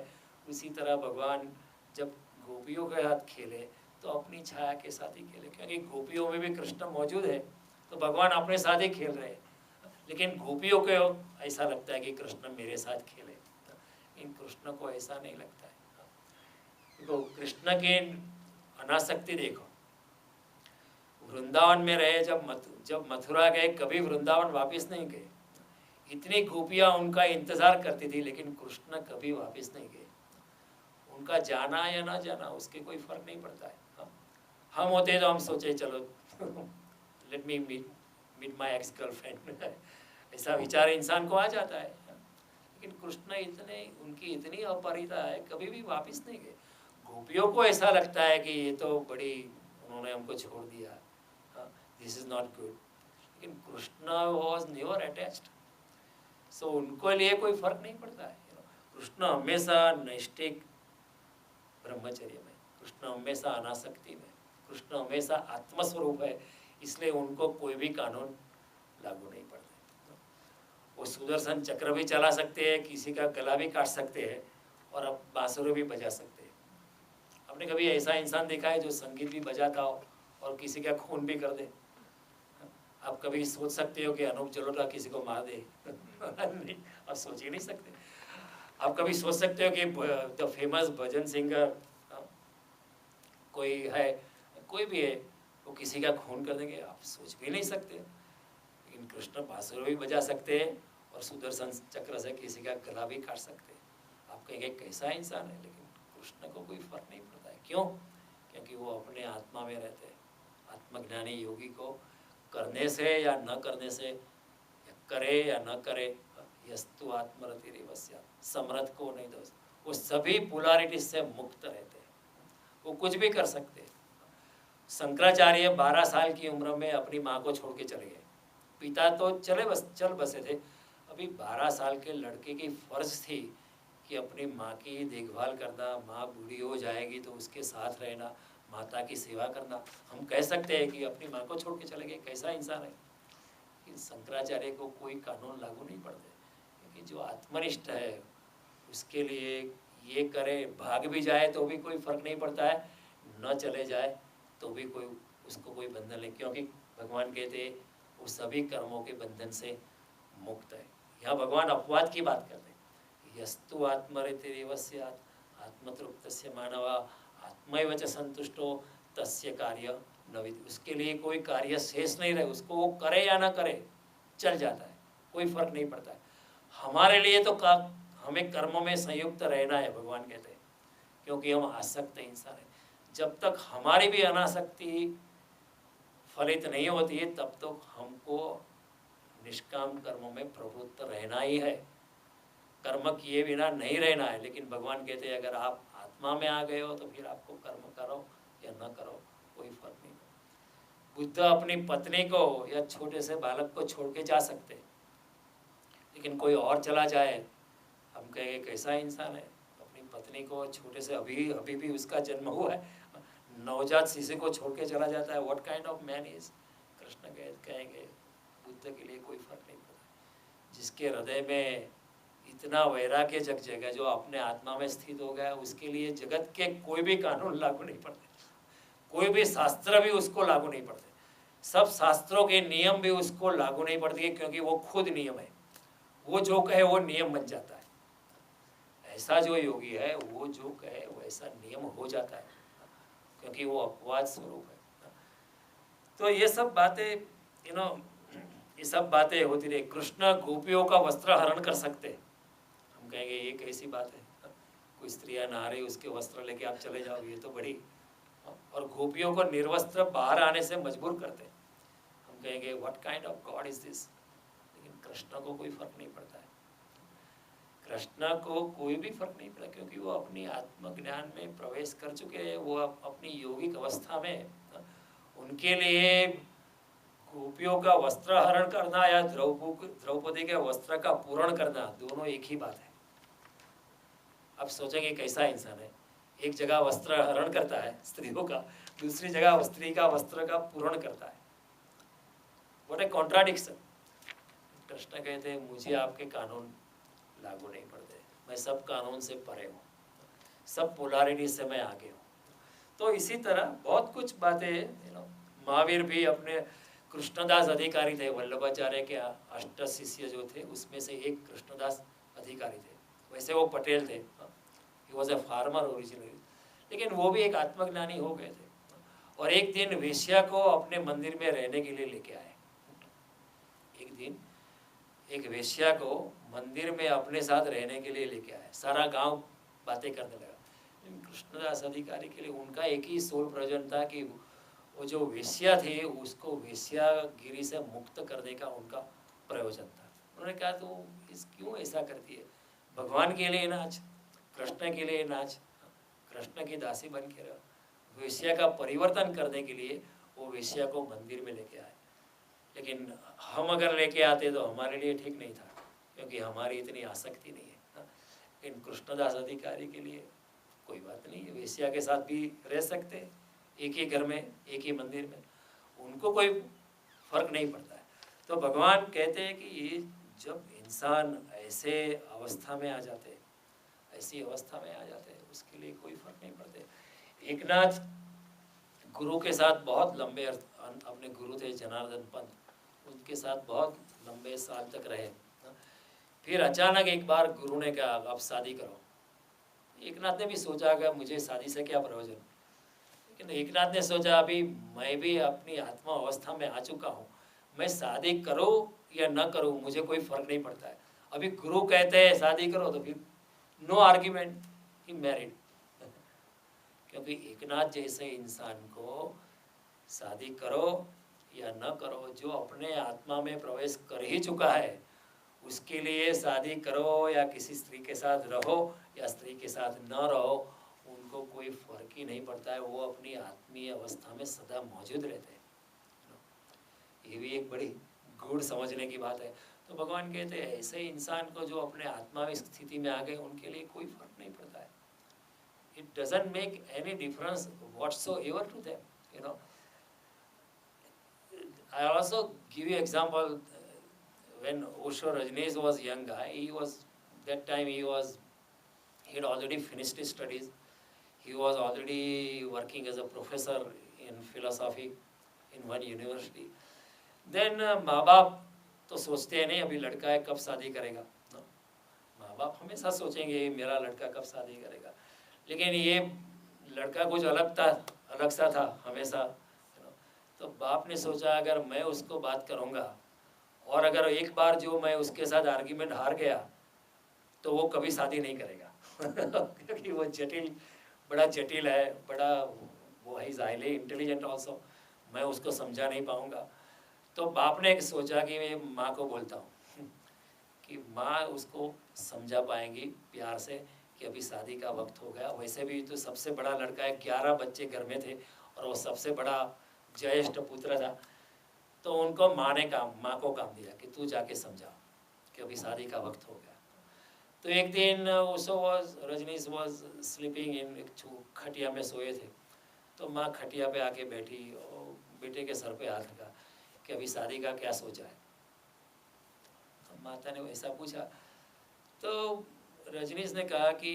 उसी तरह भगवान जब गोपियों के साथ खेले तो अपनी छाया के साथ ही खेले, क्योंकि गोपियों में भी कृष्ण मौजूद है, तो भगवान अपने साथ ही खेल रहे हैं। लेकिन गोपियों को ऐसा लगता है कि कृष्ण मेरे साथ खेले, इन कृष्ण को ऐसा नहीं लगता है। तो कृष्ण की अनासक्ति देखो, वृंदावन में रहे, जब मथुरा गए कभी वृंदावन वापस नहीं गए। इतनी गोपियां उनका इंतजार करती थी, लेकिन कृष्ण कभी वापस नहीं गए। उनका जाना या ना जाना उसके कोई फर्क नहीं पड़ता है। हम होते तो हम सोचे चलो let me meet my ex girlfriend ऐसा विचार इंसान को आ जाता है। लेकिन कृष्ण उनकी इतनी अपरिता है, कभी भी वापस नहीं गए। गोपियों को ऐसा लगता है कि ये तो बड़ी, उन्होंने हमको छोड़ दिया, दिस इज नॉट गुड। लेकिन कृष्ण वॉज नेवर अटैच्ड, सो उनको लिए कोई फर्क नहीं पड़ता है। कृष्ण हमेशा नैष्ठिक ब्रह्मचर्य में, कृष्ण हमेशा अनासक्ति में, कृष्ण हमेशा आत्मस्वरूप है, इसलिए उनको कोई भी कानून लागू नहीं पड़ता। वो सुदर्शन चक्र भी चला सकते हैं, किसी का गला भी काट सकते हैं, और अब बांसुरी भी बजा सकते हैं। आपने कभी ऐसा इंसान देखा है जो संगीत भी बजाता हो और किसी का खून भी कर दे? आप कभी सोच सकते हो कि अनूप जलोटा किसी को मार दे? नहीं, आप सोच ही नहीं सकते। आप कभी सोच सकते हो कि द फेमस भजन सिंगर कोई है, कोई भी है, वो किसी का खून कर देंगे? आप सोच भी नहीं सकते। लेकिन कृष्ण बांसुरी भी बजा सकते हैं और सुदर्शन चक्र से किसी का गला भी काट सकते हैं। आप कहेंगे कैसा इंसान है, लेकिन कृष्ण को कोई फर्क नहीं पड़ता है। क्यों? क्योंकि वो अपने आत्मा में रहते हैं। आत्मज्ञानी योगी को करने से या न करने से, या करे या न करे, यस्तु आत्मरतिरेव स्यात्, समर्थ को नहीं दोष, वो सभी पोलैरिटी से मुक्त रहते हैं, वो कुछ भी कर सकते हैं। शंकराचार्य 12 साल की उम्र में अपनी माँ को छोड़ के चले गए। पिता तो चल बसे थे, अभी 12 साल के लड़के की फर्ज थी कि अपनी माँ की देखभाल करना, माँ बूढ़ी हो जाएगी तो उसके साथ रहना, माता की सेवा करना। हम कह सकते हैं कि अपनी माँ को छोड़ के चले गए, कैसा इंसान है। लेकिन शंकराचार्य को कोई कानून लागू नहीं पड़ते, क्योंकि जो आत्मनिष्ठ है उसके लिए ये करे, भाग भी जाए तो भी कोई फर्क नहीं पड़ता है, न चले जाए तो भी कोई उसको कोई बंधन नहीं, क्योंकि भगवान कहते हैं वो सभी कर्मों के बंधन से मुक्त है। यहाँ भगवान अपवाद की बात करते हैं, यस्तु आत्मरतिरेव स्यात्, आत्मतृप्तस्य मानवा आत्मैव च संतुष्टो तस्य कार्य न विद्यते। उसके लिए कोई कार्य शेष नहीं रहे, उसको वो करे या ना करे चल जाता है, कोई फर्क नहीं पड़ता है। हमारे लिए तो हमें कर्मों में संयुक्त रहना है, भगवान कहते हैं, क्योंकि हम आसक्त इंसान हैं। जब तक हमारी भी अनासक्ति फलित नहीं होती है, तब तक हमको निष्काम कर्मों में प्रवृत्त रहना ही है, कर्म किए बिना नहीं रहना है। लेकिन भगवान कहते हैं अगर आप आत्मा में आ गए हो तो फिर आपको कर्म करो या न करो कोई फर्क नहीं। बुद्ध अपनी पत्नी को या छोटे से बालक को छोड़ के जा सकते, लेकिन कोई और चला जाए, हम कहेंगे कैसा इंसान है, अपनी पत्नी को छोटे से अभी भी उसका जन्म हुआ है, नवजात शिशु को छोड़ के चला जाता है, what kind of man is. Krishna कहेंगे बुद्ध के लिए कोई फर्क नहीं पड़ता। जिसके हृदय में इतना वैराग्य जग जाएगा, जो अपने आत्मा में स्थित हो गया, उसके लिए जगत के कोई भी कानून लागू नहीं पड़ते, कोई भी शास्त्र भी उसको लागू नहीं पड़ते, सब शास्त्रों के नियम भी उसको लागू नहीं पड़ते, क्योंकि वो खुद नियम है। वो जो कहे वो नियम बन जाता है। ऐसा जो योगी है वो जो कहे वैसा नियम हो जाता है, क्योंकि वो अपवाद स्वरूप है। तो ये सब बातें ये सब बातें होती रही। कृष्ण गोपियों का वस्त्र हरण कर सकते, हम कहेंगे ये कैसी बात है, कोई स्त्रियां नहा रही उसके वस्त्र लेके आप चले जाओ, ये तो बड़ी। और गोपियों को निर्वस्त्र बाहर आने से मजबूर करते, हम कहेंगे what kind of God is this. लेकिन कृष्ण को कोई फर्क नहीं पड़ता है, कृष्ण को कोई भी फर्क नहीं पड़ा, क्योंकि वो अपनी आत्मज्ञान में प्रवेश कर चुके हैं, वो अपनी योगिक अवस्था में। उनके लिए गोपियों का वस्त्र हरण करना या द्रौपदी के वस्त्र का पूरण करना दोनों एक ही बात है। अब सोचेंगे कैसा इंसान है, एक जगह वस्त्र हरण करता है स्त्रियों का, दूसरी जगह स्त्री का वस्त्र का पूरण करता है। What A contradiction. कृष्ण कहते हैं मुझे आपके कानून लागू नहीं पड़ते, मैं सब कानून से परे हूँ, सब पोलारिटी से मैं आगे हूँ। तो इसी तरह बहुत कुछ बातें महावीर भी अपने कृष्णदास अधिकारी थे, वल्लभाचार्य के अष्ट शिष्य जो थे उसमें से एक कृष्णदास अधिकारी थे। वैसे वो पटेल थे, he was a farmer originally, लेकिन वो भी एक आत्मज्ञानी हो गए थे। और एक दिन वेश्या को अपने मंदिर में रहने के लिए लेके आए। एक दिन एक वेश्या को मंदिर में अपने साथ रहने के लिए लेके आए। सारा गांव बातें करने लगा। कृष्णदास अधिकारी के लिए उनका एक ही सोल प्रयोजन था कि वो जो वेश्या थे उसको वेश्यागिरी से मुक्त करने का उनका प्रयोजन था। उन्होंने कहा तो क्यों ऐसा करती है, भगवान के लिए नाच, कृष्ण के लिए नाच, कृष्ण की दासी बन के रहो। वेश्या का परिवर्तन करने के लिए वो वेश्या को मंदिर में लेके आए। लेकिन हम अगर लेके आते तो हमारे लिए ठीक नहीं था, क्योंकि हमारी इतनी आसक्ति नहीं है। लेकिन कृष्णदास अधिकारी के लिए कोई बात नहीं है, वेश्या के साथ भी रह सकते, एक ही घर में एक ही मंदिर में, उनको कोई फर्क नहीं पड़ता है। तो भगवान कहते हैं कि ये जब इंसान ऐसे अवस्था में आ जाते, ऐसी अवस्था में आ जाते हैं, उसके लिए कोई फर्क नहीं पड़ते। एकनाथ गुरु के साथ बहुत लंबे अपने गुरु थे जनार्दन पंत, उनके साथ बहुत लंबे साल तक रहे। फिर अचानक एक बार गुरु ने कहा अब शादी करो। एकनाथ ने भी सोचा कि मुझे शादी से क्या प्रयोजन, लेकिन एकनाथ ने सोचा अभी मैं भी अपनी आत्मा अवस्था में आ चुका हूँ, मैं शादी करूँ या न करूँ मुझे कोई फर्क नहीं पड़ता है। अभी गुरु कहते हैं शादी करो तो फिर नो आर्ग्यूमेंट, ही मैरिड। क्योंकि एकनाथ जैसे इंसान को शादी करो या न करो, जो अपने आत्मा में प्रवेश कर ही चुका है, उसके लिए शादी करो या किसी स्त्री के साथ रहो या स्त्री के साथ न रहो, उनको कोई फर्क ही नहीं पड़ता है। वो अपनी आत्मीय अवस्था में सदा मौजूद रहते हैं। ये भी एक बड़ी गूढ़ समझने की बात है। तो भगवान कहते हैं ऐसे इंसान को जो अपने आत्मा स्थिति में आ गए, उनके लिए कोई फर्क नहीं पड़ता है। It doesn't make any difference whatsoever to them, you know. I also give you example. When Osho Rajneesh was young guy, he had already finished his studies. He was already working as a professor in philosophy in one university. Then माँ बाप तो सोचते हैं नहीं अभी लड़का है कब शादी करेगा, माँ बाप हमेशा सोचेंगे मेरा लड़का कब शादी करेगा। लेकिन ये लड़का कुछ अलग सा था हमेशा। तो बाप ने सोचा अगर मैं उसको बात करूँगा और अगर एक बार जो मैं उसके साथ आर्ग्यूमेंट हार गया तो वो कभी शादी नहीं करेगा क्योंकि वो बड़ा जटिल है, बड़ा वो इज हाईली इंटेलिजेंट ऑल्सो, मैं उसको समझा नहीं पाऊँगा। तो बाप ने सोचा कि मैं माँ को बोलता हूँ कि माँ उसको समझा पाएंगी प्यार से कि अभी शादी का वक्त हो गया। वैसे भी तो सबसे बड़ा लड़का है, 11 बच्चे घर में थे और वो सबसे बड़ा ज्येष्ठ पुत्र था। तो उनको माँ को काम दिया कि तू जाके समझा कि अभी शादी का वक्त हो गया। तो एक दिन रजनीश वॉज स्लीपिंग इन, खटिया में सोए थे। तो माँ खटिया पे आके बैठी और बेटे के सर पे हाथ रखा कि अभी शादी का क्या सोचा है। तो माता ने वैसा पूछा तो रजनीश ने कहा कि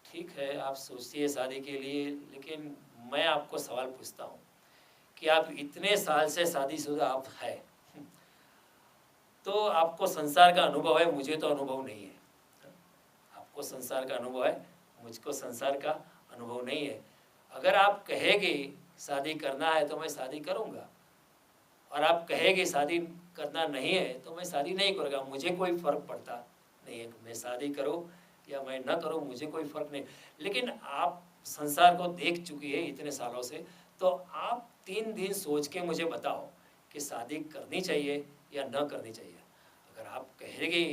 ठीक है आप सोचिए शादी के लिए, लेकिन मैं आपको सवाल पूछता हूँ कि आप इतने साल से शादीशुदा आप है, तो आपको संसार का अनुभव है, मुझे तो अनुभव नहीं है। आपको संसार का अनुभव है, मुझको संसार का अनुभव नहीं है। अगर आप कहेंगे शादी करना है तो मैं शादी करूँगा, और आप कहेंगे शादी करना नहीं है तो मैं शादी नहीं करूँगा, मुझे कोई फ़र्क पड़ता नहीं है, मैं शादी करूँ या मैं न करूँ मुझे कोई फ़र्क नहीं। लेकिन आप संसार को देख चुकी है इतने सालों से, तो आप 3 दिन सोच के मुझे बताओ कि शादी करनी चाहिए या न करनी चाहिए। अगर आप कहेंगे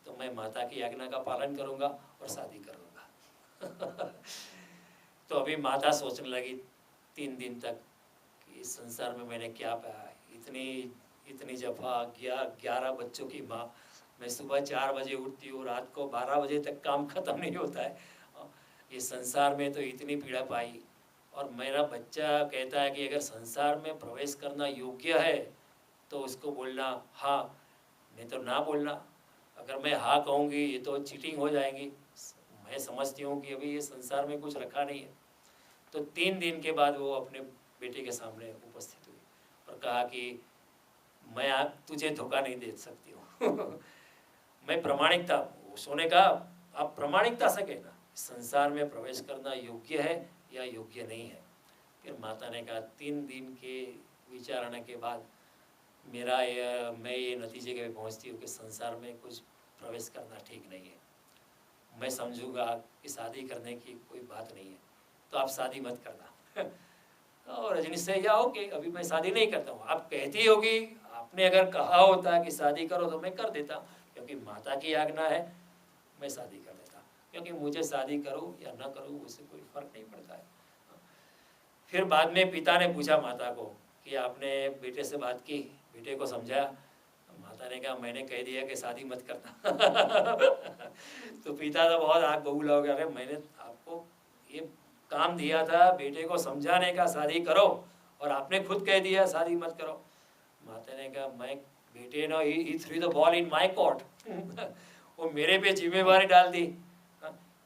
तो मैं माता की आज्ञा का पालन करूँगा और शादी करूँगा। तो अभी माता सोचने लगी 3 दिन तक कि इस संसार में मैंने क्या पाया, इतनी जफा, 11 बच्चों की माँ, मैं सुबह 4 बजे उठती हूँ, रात को 12 बजे तक काम खत्म नहीं होता है। ये संसार में तो इतनी पीड़ा पाई, और मेरा बच्चा कहता है कि अगर संसार में प्रवेश करना योग्य है तो उसको बोलना हाँ, नहीं तो ना बोलना। अगर मैं हाँ कहूँगी ये तो चीटिंग हो जाएगी। मैं समझती हूँ कि अभी ये संसार में कुछ रखा नहीं है। तो 3 दिन के बाद वो अपने बेटे के सामने उपस्थित हुई और कहा कि मैं आज तुझे धोखा नहीं दे सकती हूँ मैं प्रामाणिकता, उसने कहा आप प्रामाणिकता से कहना संसार में प्रवेश करना योग्य है या योग्य नहीं है। फिर माता ने कहा 3 दिन के विचारणा के बाद मैं ये नतीजे के पहुँचती हूँ कि संसार में कुछ प्रवेश करना ठीक नहीं है। मैं समझूंगा कि शादी करने की कोई बात नहीं है, तो आप शादी मत करना और रजनी से या ओके अभी मैं शादी नहीं करता हूँ। आप कहती होगी, आपने अगर कहा होता कि शादी करो तो मैं कर देता, क्योंकि माता की आज्ञा है मैं शादी कर देता, क्योंकि मुझे शादी करूँ या ना करूँ उससे कोई फर्क नहीं पड़ता है। फिर बाद में पिता ने पूछा माता को कि आपने बेटे से बात की, बेटे को समझाया? माता ने कहा मैंने कह दिया कि शादी मत करना तो पिता तो बहुत आग बबूला हो गया, अरे मैंने आपको ये काम दिया था बेटे को समझाने का शादी करो और आपने खुद कह दिया शादी मत करो। माता ने कहा मैं बेटे ने ही threw the ball in my court वो मेरे पे जिम्मेवारी डाल दी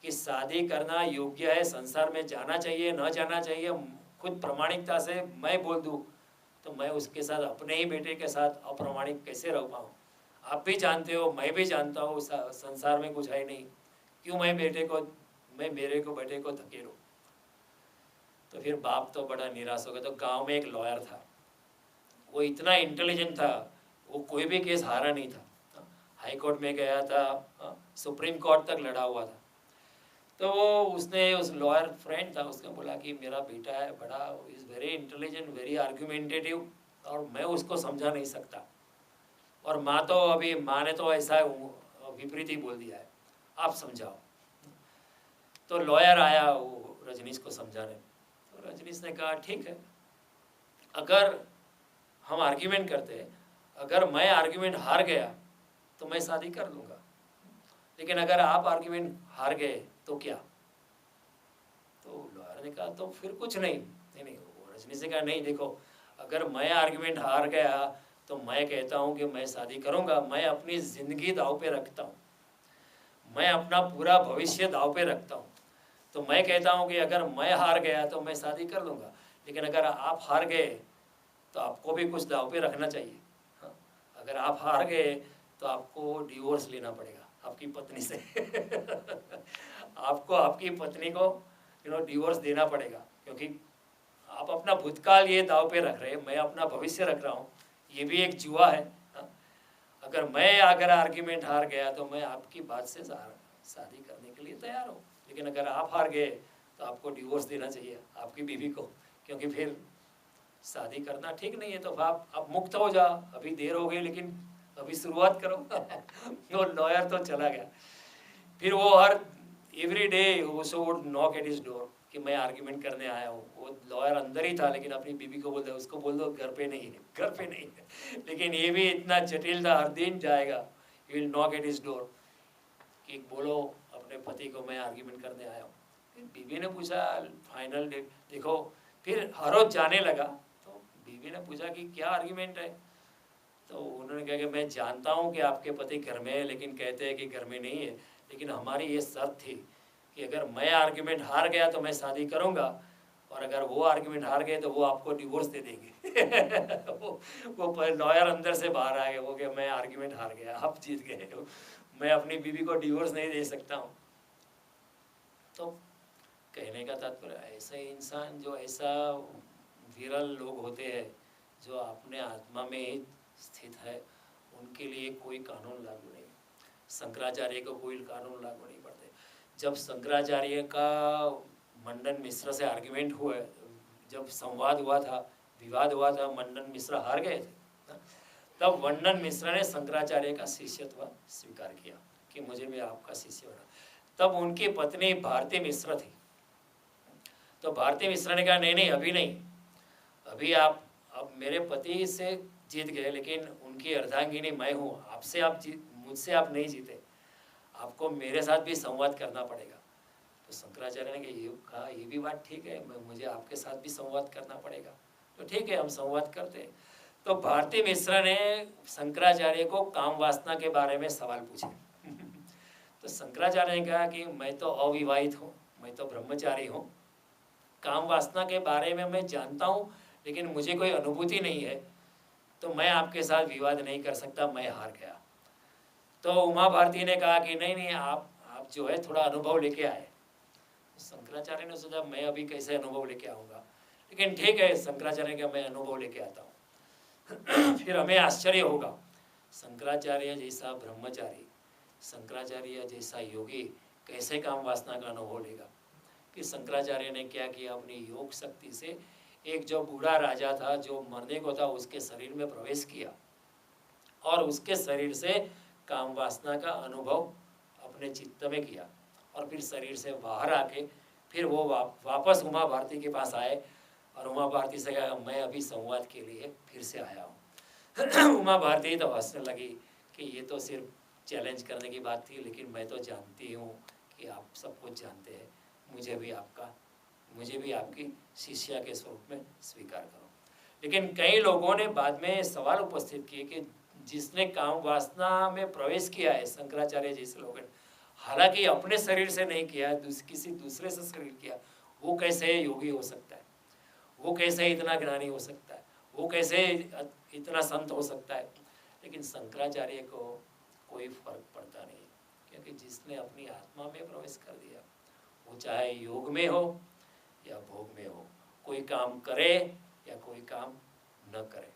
कि शादी करना योग्य है, संसार में जाना चाहिए न जाना चाहिए, खुद प्रामाणिकता से मैं बोल दूँ तो मैं उसके साथ अपने ही बेटे के साथ अप्रामाणिक कैसे रह पाऊँ। आप भी जानते हो, मैं भी जानता हूँ संसार में कुछ है नहीं, क्यों मैं मेरे को बेटे को धकेलूँ। तो फिर बाप तो बड़ा निराश हो गया। तो गांव में एक लॉयर था, वो इतना इंटेलिजेंट था, वो कोई भी केस हारा नहीं था, हाई कोर्ट में गया था, सुप्रीम कोर्ट तक लड़ा हुआ था। तो उसने उस लॉयर फ्रेंड था, उसने बोला कि मेरा बेटा है बड़ा, is very intelligent, very argumentative और मैं उसको समझा नहीं सकता, और माँ ने तो ऐसा विपरीत ही बोल दिया है, आप समझाओ। तो लॉयर आया वो रजनीश को समझाने। तो रजनीश ने कहा ठीक है, अगर हम आर्ग्यूमेंट करते हैं, अगर मैं आर्ग्यूमेंट हार गया तो मैं शादी कर लूँगा, लेकिन अगर आप आर्ग्यूमेंट हार गए तो क्या? तो लॉयर ने कहा तो फिर कुछ नहीं। रजनीश ने कहा नहीं, देखो अगर मैं आर्ग्यूमेंट हार गया तो मैं कहता हूँ कि मैं शादी करूँगा, मैं अपनी ज़िंदगी दाव पे रखता हूँ, मैं अपना पूरा भविष्य दाव पे रखता हूँ। तो मैं कहता हूँ कि अगर मैं हार गया तो मैं शादी कर लूँगा, लेकिन अगर आप हार गए तो आपको भी कुछ दाव पे रखना चाहिए। हाँ, अगर आप हार गए तो आपको डिवोर्स लेना पड़ेगा आपकी पत्नी से आपको आपकी पत्नी को डिवोर्स देना पड़ेगा, क्योंकि आप अपना भूतकाल ये दाव पे रख रहे हैं, मैं अपना भविष्य रख रहा हूँ, ये भी एक जुआ है। हाँ? अगर आर्ग्यूमेंट हार गया तो मैं आपकी बात से शादी करने के लिए तैयार हूँ, लेकिन अगर आप हार गए तो आपको डिवोर्स देना चाहिए आपकी बीवी को, क्योंकि फिर शादी करना ठीक नहीं है। तो आप मुक्त हो जाओ, अभी देर हो गई लेकिन अभी शुरुआत करो वो लॉयर तो चला गया। फिर वो हर एवरी डे वो would knock at his door कि मैं आर्ग्यूमेंट करने आया हूँ। वो लॉयर अंदर ही था, लेकिन अपनी बीवी को बोलता उसको बोल दो घर पे नहीं है, घर पे नहीं है। लेकिन ये भी इतना जटिल था, हर दिन जाएगा, he will knock at his door कि बोलो अपने पति को मैं आर्ग्यूमेंट करने आया हूँ। फिर बीवी ने पूछा फाइनल देखो, फिर हर रोज जाने लगा। तो बीवी ने पूछा कि क्या आर्ग्यूमेंट है? तो उन्होंने कहा कि मैं जानता हूँ कि आपके पति घर में है, लेकिन कहते हैं कि घर में नहीं है, लेकिन हमारी ये शर्त थी कि अगर मैं आर्ग्यूमेंट हार गया तो मैं शादी करूँगा, और अगर वो आर्ग्यूमेंट हार गए तो वो आपको डिवोर्स दे देंगे वो लॉयर अंदर से बाहर आ गया, वो कि मैं आर्ग्यूमेंट हार गया, आप जीत गए, मैं अपनी बीवी को डिवोर्स नहीं दे सकता हूँ। तो कहने का तात्पर्य ऐसे इंसान जो ऐसा विरल लोग होते हैं जो अपने आत्मा में ही स्थित है, उनके लिए कोई कानून लागू नहीं। शंकराचार्य को कोई कानून लागू नहीं पड़ते। जब शंकराचार्य का मंडन मिश्र से आर्ग्यूमेंट हुआ, जब संवाद हुआ था, विवाद हुआ था, मंडन मिश्र हार गए थे, तब मंडन मिश्र ने शंकराचार्य का शिष्यत्व स्वीकार किया कि मुझे भी आपका शिष्य होना। तब उनकी पत्नी भारती मिश्र थी। तो भारती मिश्र ने कहा नहीं अभी नहीं, अभी आप अब मेरे पति से जीत गए, लेकिन उनकी अर्धांगिनी मैं हूँ, मुझसे आप नहीं जीते, आपको मेरे साथ भी संवाद करना पड़ेगा। तो शंकराचार्य ने कहा ये भी बात ठीक है, मुझे आपके साथ भी संवाद करना पड़ेगा। तो ठीक है, हम संवाद करते हैं। तो भारती मिश्र ने शंकराचार्य को काम वासना के बारे में सवाल पूछे। तो शंकराचार्य ने कहा कि मैं तो अविवाहित हूँ, मैं तो ब्रह्मचारी हूँ, काम वासना के बारे में मैं जानता हूँ लेकिन मुझे कोई अनुभूति नहीं है, तो मैं आपके साथ विवाद नहीं कर सकता, मैं हार गया। तो उमा भारती ने कहा कि नहीं नहीं, आप जो है थोड़ा अनुभव लेके आए। शंकराचार्य ने सोचा मैं अभी कैसे अनुभव लेके आऊँगा, लेकिन ठीक है, शंकराचार्य ने कहा मैं अनुभव लेके आता हूँ। फिर हमें आश्चर्य होगा, शंकराचार्य जैसा ब्रह्मचारी, शंकराचार्य जैसा योगी कैसे काम वासना का अनुभव लेगा। कि शंकराचार्य ने क्या किया, अपनी योग शक्ति से एक जो बूढ़ा राजा था जो मरने को था उसके शरीर में प्रवेश किया और उसके शरीर से काम वासना का अनुभव अपने चित्त में किया और फिर शरीर से बाहर आके फिर वो वापस उमा भारती के पास आए और उमा भारती से कहा मैं अभी संवाद के लिए फिर से आया हूँ। उमा भारती तो हंसने लगी कि ये तो सिर्फ चैलेंज करने की बात थी, लेकिन मैं तो जानती हूँ कि आप सब कुछ जानते हैं, मुझे भी आपकी शिष्या के स्वरूप में स्वीकार करो। लेकिन कई लोगों ने बाद में सवाल उपस्थित किए कि जिसने काम वासना में प्रवेश किया है, शंकराचार्य जैसे लोगों ने, हालांकि अपने शरीर से नहीं किया, किसी दूसरे से शरीर किया, वो कैसे योगी हो सकता है, वो कैसे इतना ज्ञानी हो सकता है, वो कैसे इतना संत हो सकता है। लेकिन शंकराचार्य को कोई फर्क पड़ता नहीं, क्योंकि जिसने अपनी आत्मा में प्रवेश कर दिया, वो चाहे योग में हो या भोग में हो, कोई काम करे या कोई काम न करे।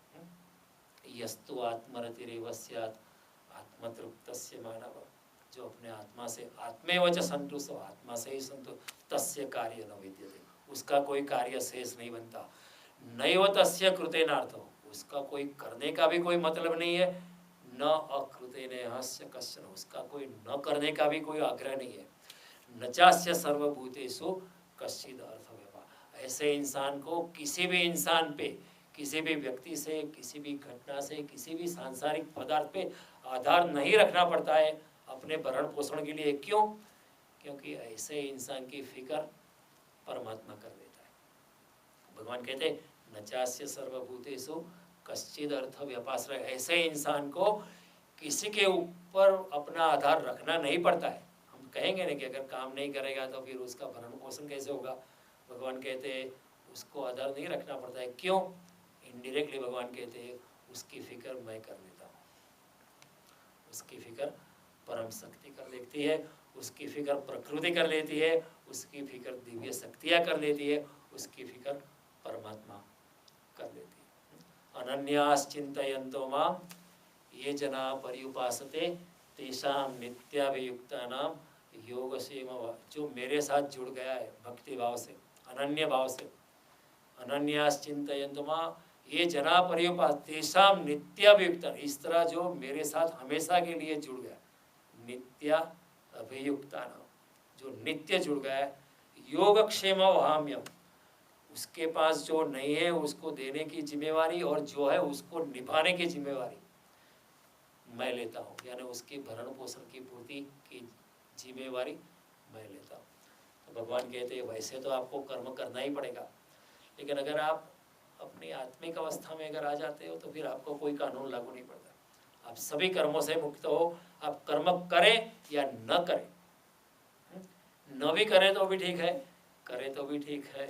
यस्तु आत्मरतिरेव स्यात् आत्मतृप्तस्य मानव, जो अपने आत्मा से आत्मेव च संतुष्ट हो, आत्मा से ही संतुष्ट, तस्य कार्य न विद्यते, उसका कोई कार्य शेष नहीं बनता। नैव तस्य कृतेनार्थो, उसका कोई करने का भी कोई मतलब नहीं है, न अकृतेनेहस्य कश्चन, उसका कोई न करने का भी कोई आग्रह नहीं है। न चास्य सर्वभूतेषु कश्चिद अर्थव्यपार, ऐसे इंसान को किसी भी इंसान पे, किसी भी व्यक्ति से, किसी भी घटना से, किसी भी सांसारिक पदार्थ पे आधार नहीं रखना पड़ता है अपने भरण पोषण के लिए। क्यों? क्योंकि ऐसे इंसान की फिक्र परमात्मा कर देता है। भगवान कहते न चास्य सर्वभूतेषु कश्चिद अर्थ व्यापार, ऐसे इंसान को किसी के ऊपर अपना आधार रखना नहीं पड़ता है। हम कहेंगे ना कि अगर काम नहीं करेगा तो फिर उसका भरण पोषण कैसे होगा। भगवान कहते हैं उसको आधार नहीं रखना पड़ता है। क्यों? इनडायरेक्टली भगवान कहते हैं उसकी फिक्र मैं कर लेता हूँ, उसकी फिक्र परम शक्ति कर लेती है, उसकी फिक्र प्रकृति कर लेती है, उसकी फिक्र दिव्य शक्तियाँ कर लेती है, उसकी फिक्र परमात्मा कर लेती है। अनन्याश्चिन्तयन्तो मां ये जना पर्युपासते तेषां नित्याभियुक्तानां योगक्षेम, जो मेरे साथ जुड़ गया है भक्ति भाव से, अनन्य भाव से, अनन्याश्चिन्तयन्तो मां ये जना पर्युपास तेषां नित्याभियुक्त, इस तरह जो मेरे साथ हमेशा के लिए जुड़ गया, नित्या अभियुक्तानां, जो नित्य जुड़ गया है, योगक्षेम वहाम्यम, उसके पास जो नहीं है उसको देने की जिम्मेवारी और जो है उसको निभाने की जिम्मेवारी मैं लेता हूँ, यानी उसकी भरण पोषण की पूर्ति की जिम्मेवारी मैं लेता हूँ। तो भगवान कहते हैं वैसे तो आपको कर्म करना ही पड़ेगा, लेकिन अगर आप अपनी आत्मिक अवस्था में अगर आ जाते हो तो फिर आपको कोई कानून लागू नहीं पड़ता, आप सभी कर्मों से मुक्त हो। आप कर्म करें या न करें, न भी करें तो भी ठीक है, करें तो भी ठीक है।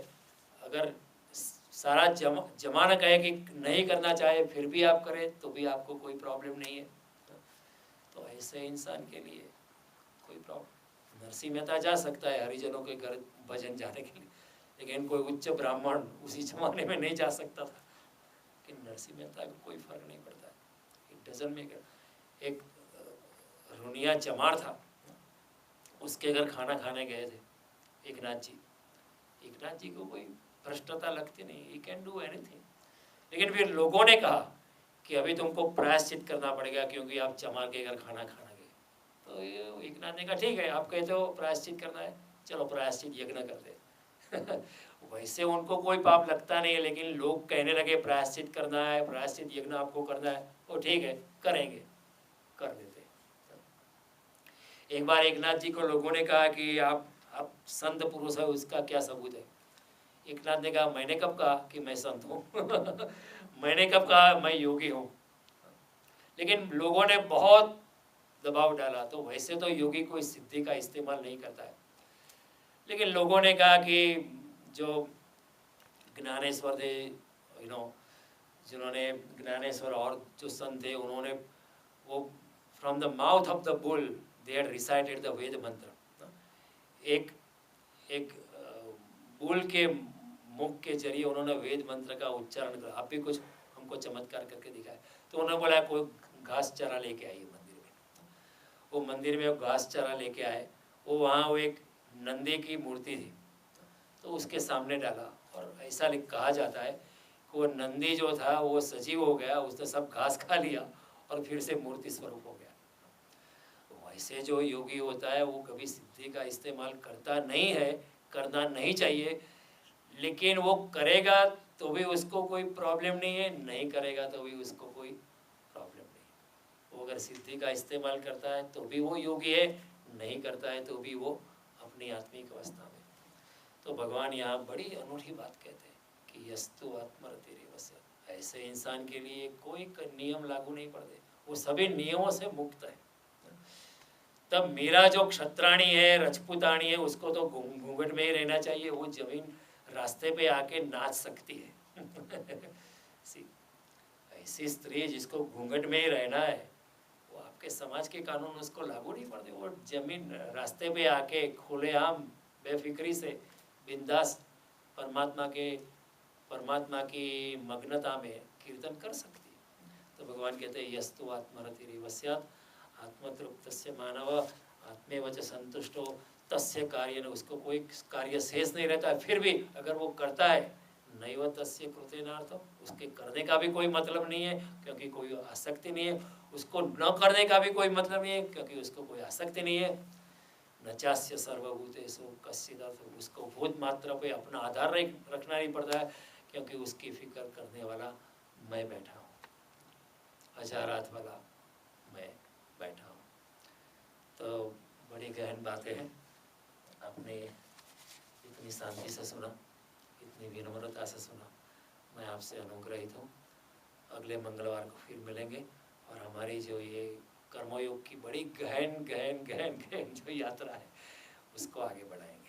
अगर सारा जमाना कहे कि नहीं करना चाहे फिर भी आप करें तो भी आपको कोई प्रॉब्लम नहीं है। तो ऐसे इंसान के लिए कोई प्रॉब्लम, नरसिंह मेहता जा सकता है हरिजनों के घर भजन जाने के लिए, लेकिन कोई उच्च ब्राह्मण उसी जमाने में नहीं जा सकता था। कि नरसिंह मेहता को कोई फर्क नहीं पड़ता है, इट डजंट मेक। एक रुनिया चमार था, उसके घर खाना खाने गए थे एकनाथ जी। एकनाथ जी को कोई भ्रष्टता लगती नहीं, ही कैन डू एनीथिंग, लेकिन फिर लोगों ने कहा कि अभी तुमको प्रायश्चित करना पड़ेगा क्योंकि आप चमार के घर खाना खाना गए। तो ये एकनाथ ने कहा ठीक है, आप कहते हो प्रायश्चित करना है, चलो प्रायश्चित यज्ञ कर दे। वैसे उनको कोई पाप लगता नहीं है, लेकिन लोग कहने लगे प्रायश्चित करना है, प्रायश्चित यज्ञ आपको करना है, तो ठीक है करेंगे, कर देते। एक बार एकनाथ जी को लोगों ने कहा कि आप संत पुरुष है, उसका क्या सबूत है। एकनाथ ने कहा मैंने कब कहा कि मैं संत हूँ। मैंने कब कहा मैं योगी हूँ? लेकिन लोगों ने बहुत दबाव डाला, तो वैसे तो योगी कोई सिद्धि का इस्तेमाल नहीं करता है, लेकिन लोगों ने कहा कि जो ज्ञानेश्वर थे, जिन्होंने ज्ञानेश्वर और जो संत थे, उन्होंने वो from the mouth of the bull they had recited the Veda mantra. एक एक बुल के मुख के जरिए उन्होंने वेद मंत्र का उच्चारण करा। आप भी कुछ हमको चमत्कार करके दिखाए। तो उन्होंने बोला कोई घास चारा लेके आइए मंदिर में। वो मंदिर में वो घास चारा लेके आए। वो वहाँ वो एक नंदी की मूर्ति थी, तो उसके सामने डाला, और ऐसा कहा जाता है कि वो नंदी जो था वो सजीव हो गया, उसने सब घास खा लिया और फिर से मूर्ति स्वरूप हो गया। वैसे जो योगी होता है वो कभी सिद्धि का इस्तेमाल करता नहीं है, करना नहीं चाहिए, लेकिन वो करेगा तो भी उसको कोई प्रॉब्लम नहीं है, नहीं करेगा तो भी उसको कोई प्रॉब्लम नहीं। वो अगर सिद्धि का इस्तेमाल करता है तो भी वो योगी है, नहीं करता है तो भी वो अपनी आत्मिक अवस्था में। तो भगवान यहाँ बड़ी अनूठी बात कहते हैं कि यस्तु आत्मरतिरेवस्य। ऐसे इंसान के लिए कोई नियम लागू नहीं पड़ते, वो सभी नियमों से मुक्त है। तब मेरा जो क्षत्राणी है, रजपुताणी है, उसको तो घूंघट में ही रहना चाहिए, वो जमीन रास्ते पे आके नाच सकती है। ऐसी स्त्री जिसको घूंघट में ही रहना है, वो आपके समाज के कानून उसको लागू नहीं पड़ते। वो जमीन रास्ते पे आके खुलेआम बेफिक्री से बिंदास परमात्मा की मग्नता में कीर्तन कर सकती है। तो भगवान कहते हैं यस्तु आत्मरतिरेवस्यात् आत्मतृप्तस्य मानव आत्मेव च संतुष्टो तस्य कार्य, उसको कोई कार्य शेष नहीं रहता है। फिर भी अगर वो करता है, नैव तस्य कृतेनार्थम, उसके करने का भी कोई मतलब नहीं है क्योंकि कोई आसक्ति नहीं है। उसको न करने का भी कोई मतलब नहीं है क्योंकि उसको कोई आसक्ति नहीं है। न चास्य सर्वभूतेषु कश्चिदर्थ, उसको भूत मात्रा पे अपना आधार रखना नहीं पड़ता है क्योंकि उसकी फिक्र करने वाला मैं बैठा हूँ, हजारात वाला मैं बैठा हूँ। तो बड़ी गहन बातें हैं। आपने इतनी शांति से सुना, इतनी विनम्रता से सुना, मैं आपसे अनुग्रहित हूँ। अगले मंगलवार को फिर मिलेंगे और हमारी जो ये कर्मयोग की बड़ी गहन जो यात्रा है उसको आगे बढ़ाएंगे।